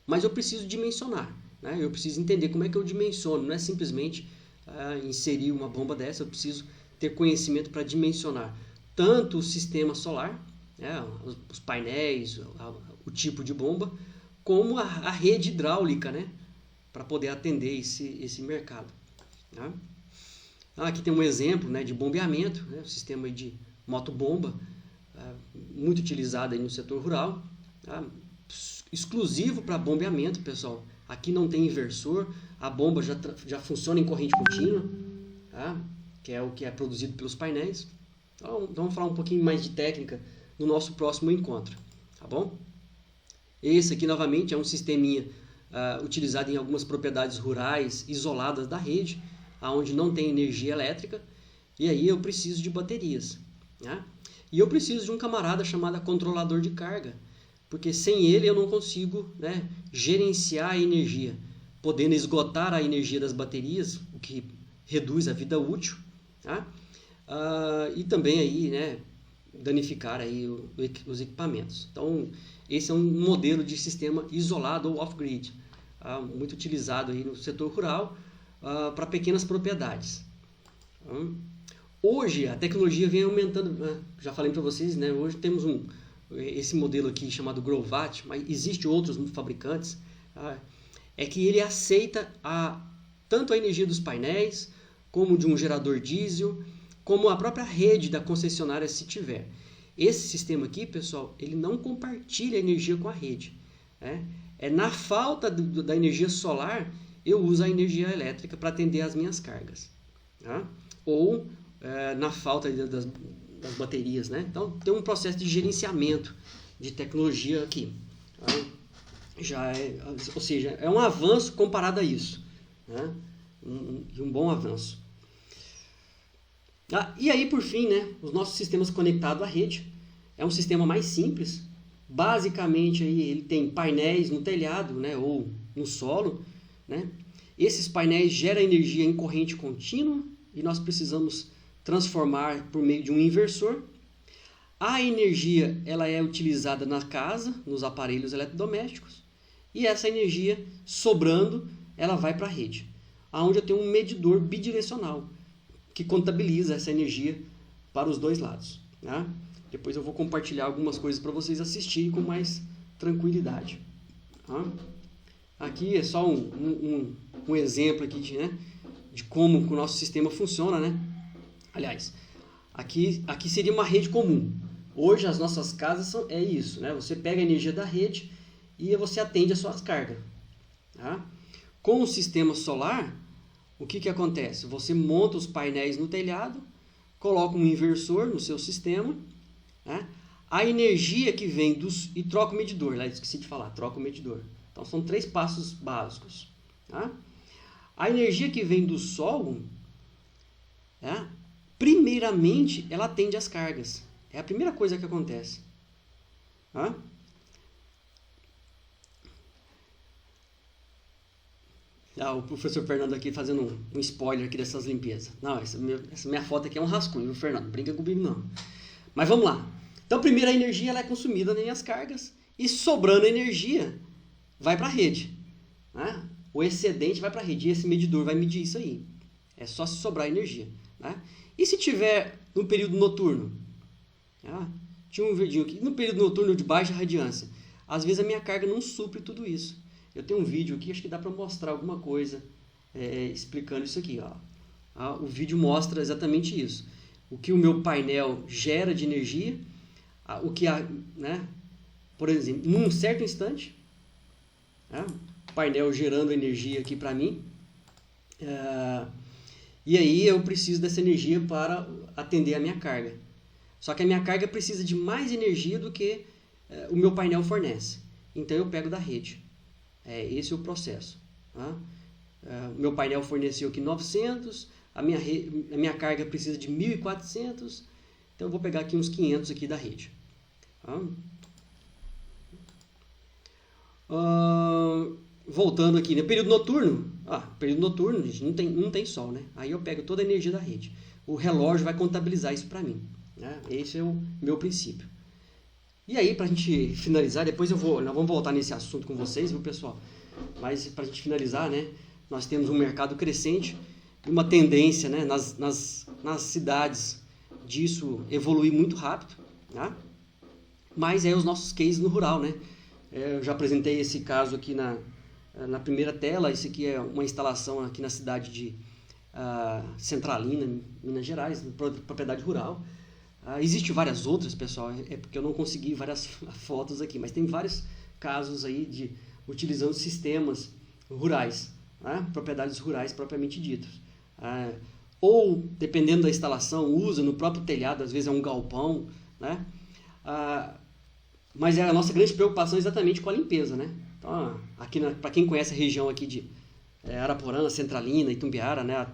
Speaker 1: Mas eu preciso dimensionar, né? Eu preciso entender como é que eu dimensiono, não é simplesmente inserir uma bomba dessa, eu preciso ter conhecimento para dimensionar tanto o sistema solar, né, os painéis, o tipo de bomba, como a rede hidráulica, né, para poder atender esse mercado. Né? Aqui tem um exemplo, né, de bombeamento, né, o sistema de motobomba, muito utilizado aí no setor rural, tá? Exclusivo para bombeamento, pessoal. Aqui não tem inversor, a bomba já funciona em corrente contínua, tá? Que é o que é produzido pelos painéis. Então, vamos falar um pouquinho mais de técnica no nosso próximo encontro, tá bom? Esse aqui, novamente, é um sisteminha utilizado em algumas propriedades rurais isoladas da rede, onde não tem energia elétrica, e aí eu preciso de baterias, né? E eu preciso de um camarada chamado controlador de carga, porque sem ele eu não consigo, né, gerenciar a energia, podendo esgotar a energia das baterias, o que reduz a vida útil, tá? E também aí, né, danificar aí os equipamentos. Então, esse é um modelo de sistema isolado ou off-grid, muito utilizado aí no setor rural para pequenas propriedades. Hoje a tecnologia vem aumentando, já falei para vocês, né, hoje temos esse modelo aqui chamado Grovat, mas existem outros fabricantes, é que ele aceita tanto a energia dos painéis, como de um gerador diesel, como a própria rede da concessionária se tiver. Esse sistema aqui, pessoal, ele não compartilha energia com a rede. Na falta da energia solar, eu uso a energia elétrica para atender as minhas cargas. Tá? Ou na falta das baterias, né? Então tem um processo de gerenciamento de tecnologia aqui, tá? Ou seja, é um avanço comparado a isso, né? Um bom avanço. E aí, por fim, né, os nossos sistemas conectados à rede é um sistema mais simples. Basicamente aí ele tem painéis no telhado, né, ou no solo, né? Esses painéis geram energia em corrente contínua e nós precisamos transformar por meio de um inversor. A energia ela é utilizada na casa, nos aparelhos eletrodomésticos, e essa energia sobrando, ela vai para a rede, onde eu tenho um medidor bidirecional que contabiliza essa energia para os dois lados, né? Depois eu vou compartilhar algumas coisas para vocês assistirem com mais tranquilidade. Tá? Aqui é só um exemplo aqui de como o nosso sistema funciona, né? Aliás, aqui seria uma rede comum. Hoje as nossas casas é isso, né? Você pega a energia da rede e você atende as suas cargas. Tá? Com o sistema solar, o que acontece? Você monta os painéis no telhado, coloca um inversor no seu sistema, né? A energia que vem e troca o medidor, lá esqueci de falar, troca o medidor. Então são 3 passos básicos. Tá? A energia que vem do sol, né? Primeiramente, ela atende às cargas. É a primeira coisa que acontece. Tá? O professor Fernando aqui fazendo um spoiler aqui dessas limpezas. Não, essa minha foto aqui é um rascunho, viu, Fernando? Brinca comigo não. Mas vamos lá. Então, primeiro a energia ela é consumida nas minhas cargas e sobrando energia vai para a rede. Né? O excedente vai para a rede e esse medidor vai medir isso aí. É só se sobrar energia. Né? E se tiver no período noturno? Tinha um verdinho aqui. No período noturno de baixa radiância, às vezes a minha carga não supre tudo isso. Eu tenho um vídeo aqui, acho que dá para mostrar alguma coisa explicando isso aqui. O vídeo mostra exatamente isso. O que o meu painel gera de energia, né? Por exemplo, num certo instante, o painel gerando energia aqui para mim, e aí eu preciso dessa energia para atender a minha carga. Só que a minha carga precisa de mais energia do que o meu painel fornece. Então eu pego da rede. Esse é o processo. O meu painel forneceu aqui 900, a minha carga precisa de 1.400, então eu vou pegar aqui uns 500 aqui da rede. Voltando aqui, no período noturno, gente, não tem sol, né? Aí eu pego toda a energia da rede. O relógio vai contabilizar isso para mim. Né? Esse é o meu princípio. E aí, para a gente finalizar, depois nós vamos voltar nesse assunto com vocês, viu, pessoal? Mas para a gente finalizar, né, nós temos um mercado crescente e uma tendência, né, nas cidades disso evoluir muito rápido, né? Mas os nossos cases no rural, né? Eu já apresentei esse caso aqui na primeira tela. Esse aqui é uma instalação aqui na cidade de Centralina, Minas Gerais, propriedade rural. Existem várias outras, pessoal, porque eu não consegui várias fotos aqui, mas tem vários casos aí de utilizando sistemas rurais, né? Propriedades rurais propriamente ditas. Ou, dependendo da instalação, usa no próprio telhado, às vezes é um galpão, né? Mas a nossa grande preocupação é exatamente com a limpeza, né? Então, para quem conhece a região aqui de Araporã, Centralina, Itumbiara, né?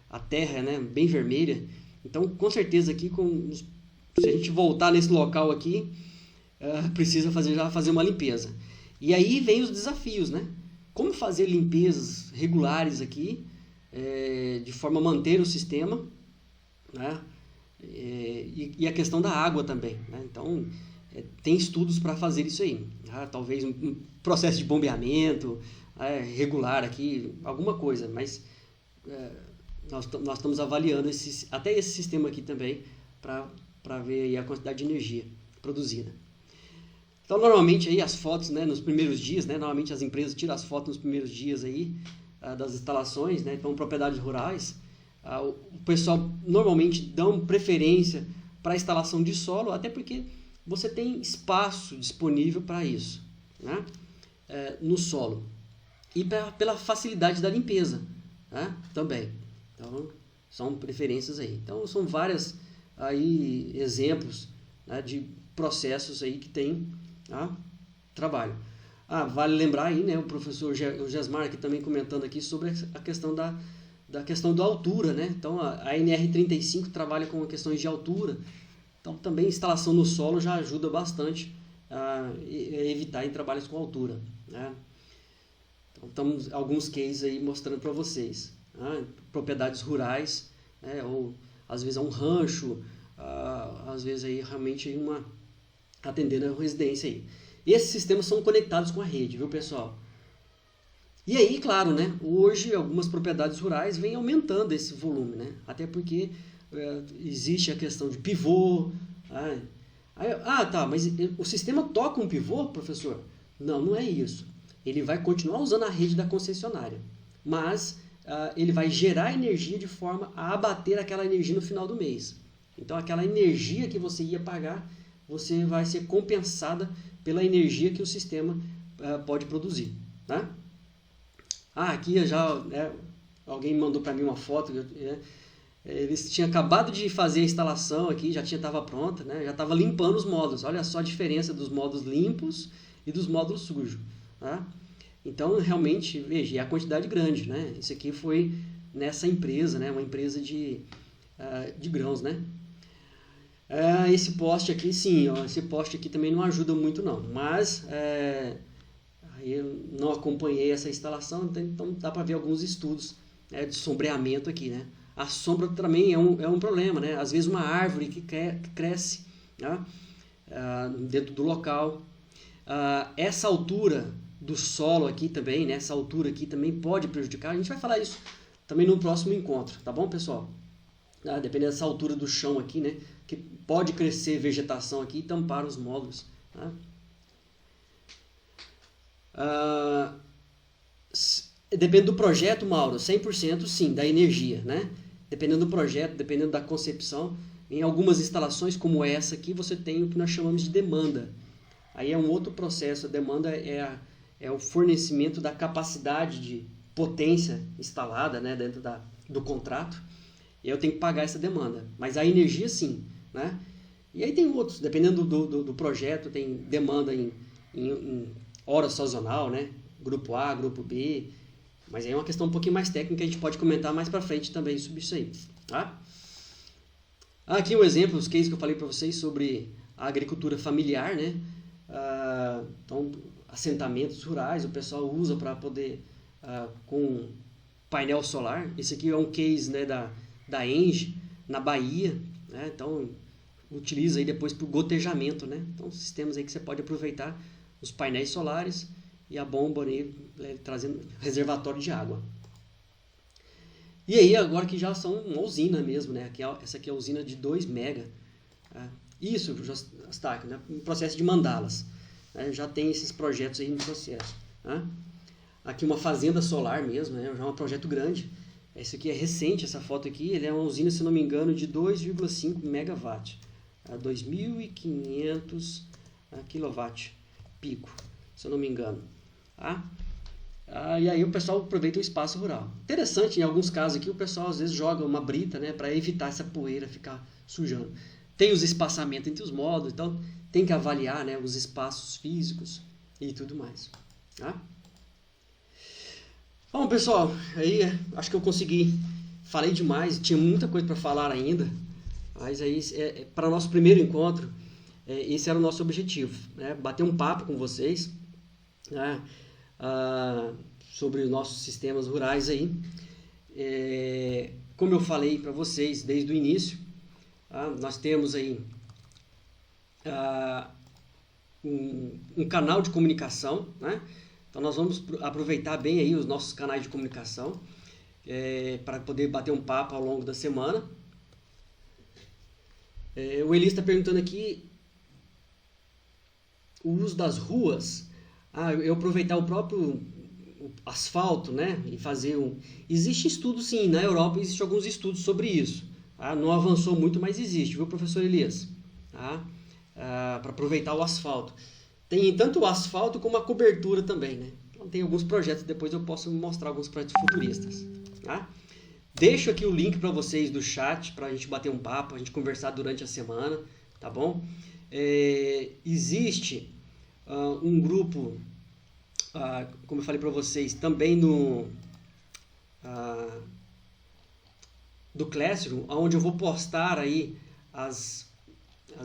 Speaker 1: A terra, né, bem vermelha. Então, com certeza aqui, se a gente voltar nesse local aqui, precisa fazer uma limpeza. E aí vem os desafios, né? Como fazer limpezas regulares aqui, de forma a manter o sistema, né? E a questão da água também, né? Então, tem estudos para fazer isso aí. Talvez um processo de bombeamento regular aqui, alguma coisa, mas nós estamos avaliando até esse sistema aqui também para ver aí a quantidade de energia produzida. Então, normalmente aí as fotos, né, nos primeiros dias, né, normalmente as empresas tiram as fotos nos primeiros dias aí das instalações, né, então propriedades rurais, o pessoal normalmente dão preferência para a instalação de solo, até porque você tem espaço disponível para isso, né, no solo, e pela facilidade da limpeza, né, também. Então, são preferências aí. Então, são vários aí exemplos, né, de processos aí que tem trabalho. Vale lembrar aí, né, o professor Gesmar aqui também comentando aqui sobre a questão da questão da altura, né? Então, a NR35 trabalha com questões de altura. Então, também instalação no solo já ajuda bastante a evitar em trabalhos com altura, né? Então, estamos alguns cases aí mostrando para vocês. Propriedades rurais, né, ou às vezes é um rancho, às vezes aí realmente atendendo a residência aí. E esses sistemas são conectados com a rede, viu, pessoal? E aí, claro, né, hoje algumas propriedades rurais vêm aumentando esse volume, né? Até porque existe a questão de pivô. Tá, mas o sistema toca um pivô, professor? Não é isso. Ele vai continuar usando a rede da concessionária, mas ele vai gerar energia de forma a abater aquela energia no final do mês. Então, aquela energia que você ia pagar, você vai ser compensada pela energia que o sistema pode produzir, né? Aqui já alguém mandou para mim uma foto. Eles tinham acabado de fazer a instalação aqui, já estava pronta, né? Já estava limpando os módulos. Olha só a diferença dos módulos limpos e dos módulos sujos, né? Então, realmente, veja, é a quantidade grande, né? Isso aqui foi nessa empresa, né? Uma empresa de grãos, né? Esse poste aqui, sim, esse poste aqui também não ajuda muito, não. Mas Aí eu não acompanhei essa instalação, então dá para ver alguns estudos, né, de sombreamento aqui, né? A sombra também é um problema, né? Às vezes uma árvore que cresce, né, dentro do local. Essa altura do solo aqui também, né? Essa altura aqui também pode prejudicar. A gente vai falar isso também no próximo encontro, tá bom, pessoal? Dependendo dessa altura do chão aqui, né? Que pode crescer vegetação aqui e tampar os módulos, tá? Depende do projeto, Mauro, 100% sim, da energia, né? Dependendo do projeto, dependendo da concepção, em algumas instalações como essa aqui, você tem o que nós chamamos de demanda. Aí é um outro processo, a demanda é o fornecimento da capacidade de potência instalada, né, dentro do contrato, e eu tenho que pagar essa demanda. Mas a energia sim, né? E aí tem outros, dependendo do projeto, tem demanda em hora sazonal, né? Grupo A, grupo B, mas aí é uma questão um pouquinho mais técnica, a gente pode comentar mais para frente também sobre isso aí, tá? Aqui um exemplo, os cases que eu falei para vocês sobre a agricultura familiar, né? Então, assentamentos rurais, o pessoal usa para poder, com painel solar. Esse aqui é um case, né, da Engie, na Bahia, né? Então, utiliza aí depois para o gotejamento, né? Então, sistemas aí que você pode aproveitar os painéis solares e a bomba ali, trazendo reservatório de água. E aí, agora que já são uma usina mesmo, né? Essa aqui é a usina de 2 mega. Isso já está, né? Um processo de mandalas. Já tem esses projetos aí no processo. Né? Aqui uma fazenda solar mesmo, né? Já é um projeto grande. Esse aqui é recente, essa foto aqui. Ele é uma usina, se não me engano, de 2,5 megawatt. 2.500 kW pico, se eu não me engano. Tá? E aí o pessoal aproveita o espaço rural. Interessante, em alguns casos aqui, o pessoal às vezes joga uma brita, né, para evitar essa poeira ficar sujando. Tem os espaçamentos entre os módulos, então tem que avaliar, né, os espaços físicos e tudo mais. Tá? Bom, pessoal, aí acho que eu consegui, falei demais, tinha muita coisa para falar ainda, mas aí para o nosso primeiro encontro, esse era o nosso objetivo, né, bater um papo com vocês, né, sobre os nossos sistemas rurais aí. Como eu falei para vocês desde o início, nós temos aí um canal de comunicação, né? Então nós vamos aproveitar bem aí os nossos canais de comunicação para poder bater um papo ao longo da semana. O Eli está perguntando aqui o uso das ruas. Eu aproveitar o próprio asfalto, né, e fazer Existe estudo sim, na Europa existem alguns estudos sobre isso. Não avançou muito, mas existe, viu, professor Elias? Para aproveitar o asfalto. Tem tanto o asfalto como a cobertura também, né? Então tem alguns projetos, depois eu posso mostrar alguns projetos futuristas. Tá? Deixo aqui o link para vocês do chat, para a gente bater um papo, a gente conversar durante a semana, tá bom? Existe um grupo, como eu falei para vocês, também do Classroom, onde eu vou postar aí as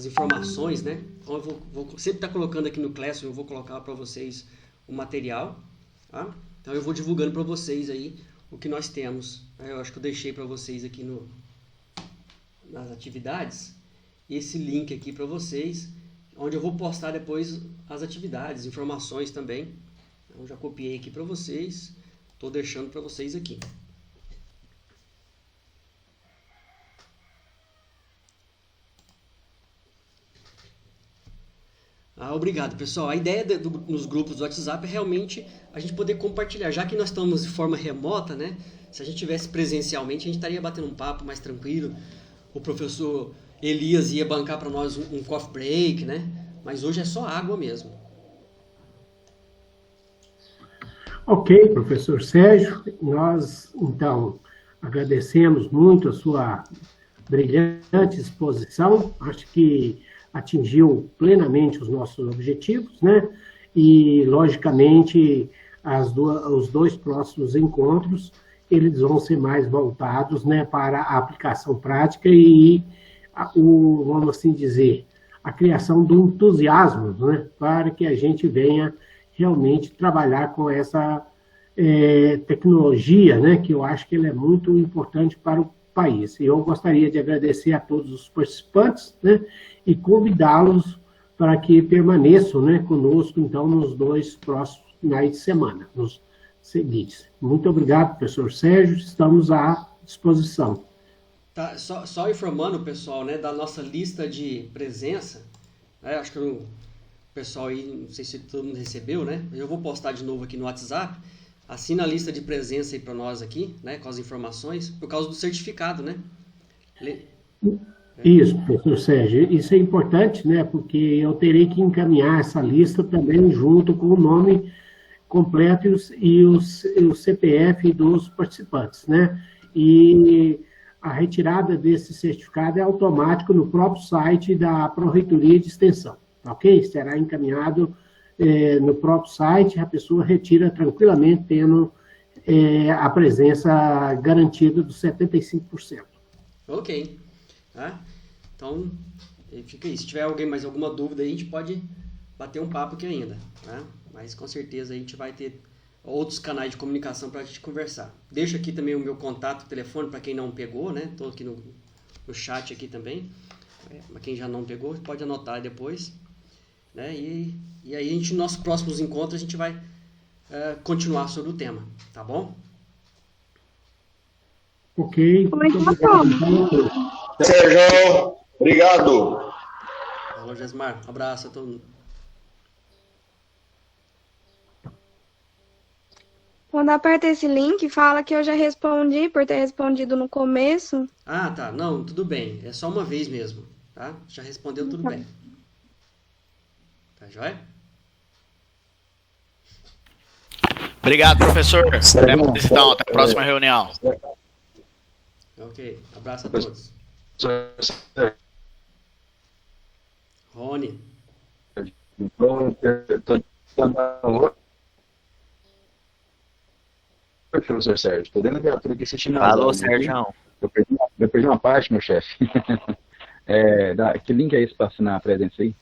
Speaker 1: informações, né? Então eu vou sempre estar colocando aqui no Classroom, eu vou colocar para vocês o material, tá? Então eu vou divulgando para vocês aí o que nós temos. Eu acho que eu deixei para vocês aqui nas atividades esse link aqui para vocês, onde eu vou postar depois as atividades, informações também. Então já copiei aqui para vocês, estou deixando para vocês aqui. Obrigado, pessoal. A ideia nos grupos do WhatsApp é realmente a gente poder compartilhar, já que nós estamos de forma remota, né? Se a gente tivesse presencialmente, a gente estaria batendo um papo mais tranquilo. O professor Elias ia bancar para nós um coffee break, né? Mas hoje é só água mesmo.
Speaker 2: Ok, professor Sérgio. Nós, então, agradecemos muito a sua brilhante exposição. Acho que atingiu plenamente os nossos objetivos, né? E, logicamente, os 2 próximos encontros, eles vão ser mais voltados, né, para a aplicação prática e, vamos assim dizer, a criação do entusiasmo, né, para que a gente venha realmente trabalhar com essa tecnologia, né, que eu acho que ela é muito importante para o país. E eu gostaria de agradecer a todos os participantes, né, e convidá-los para que permaneçam, né, conosco, então, nos 2 próximos finais de semana, nos seguintes. Muito obrigado, professor Sérgio, estamos à disposição.
Speaker 1: Tá, só informando o pessoal, né, da nossa lista de presença, né, acho que o pessoal aí, não sei se todo mundo recebeu, né, eu vou postar de novo aqui no WhatsApp. Assina a lista de presença aí para nós aqui, né, com as informações, por causa do certificado, né?
Speaker 2: Isso, professor Sérgio, isso é importante, né, porque eu terei que encaminhar essa lista também junto com o nome completo e o CPF dos participantes, né? E a retirada desse certificado é automático no próprio site da Pró-Reitoria de Extensão, ok? Será encaminhado no próprio site, a pessoa retira tranquilamente, tendo a presença garantida dos 75%.
Speaker 1: Ok. Tá? Então, fica aí. Se tiver mais alguma dúvida aí, a gente pode bater um papo aqui ainda. Tá? Mas com certeza a gente vai ter outros canais de comunicação para a gente conversar. Deixo aqui também o meu contato, telefone, para quem não pegou, né? Estou aqui no chat aqui também. Para quem já não pegou, pode anotar depois. Né? E aí, nos nossos próximos encontros, a gente vai continuar sobre o tema, tá bom?
Speaker 2: Ok. Muito obrigado.
Speaker 3: Sérgio, obrigado.
Speaker 1: Alô, Jesmar, um abraço a todo mundo.
Speaker 4: Quando aperta esse link, fala que eu já respondi, por ter respondido no começo.
Speaker 1: Ah, tá. Não, tudo bem. É só uma vez mesmo, tá? Já respondeu, tudo bem. Tá joia?
Speaker 5: Obrigado, professor. Então, até a próxima reunião.
Speaker 1: Ok. Abraço a todos. Rony.
Speaker 3: Professor Sérgio, estou dentro da viatura aqui assistindo.
Speaker 5: Alô, Sérgio.
Speaker 3: Eu perdi uma parte, meu chefe. Que link é esse para assinar a presença aí?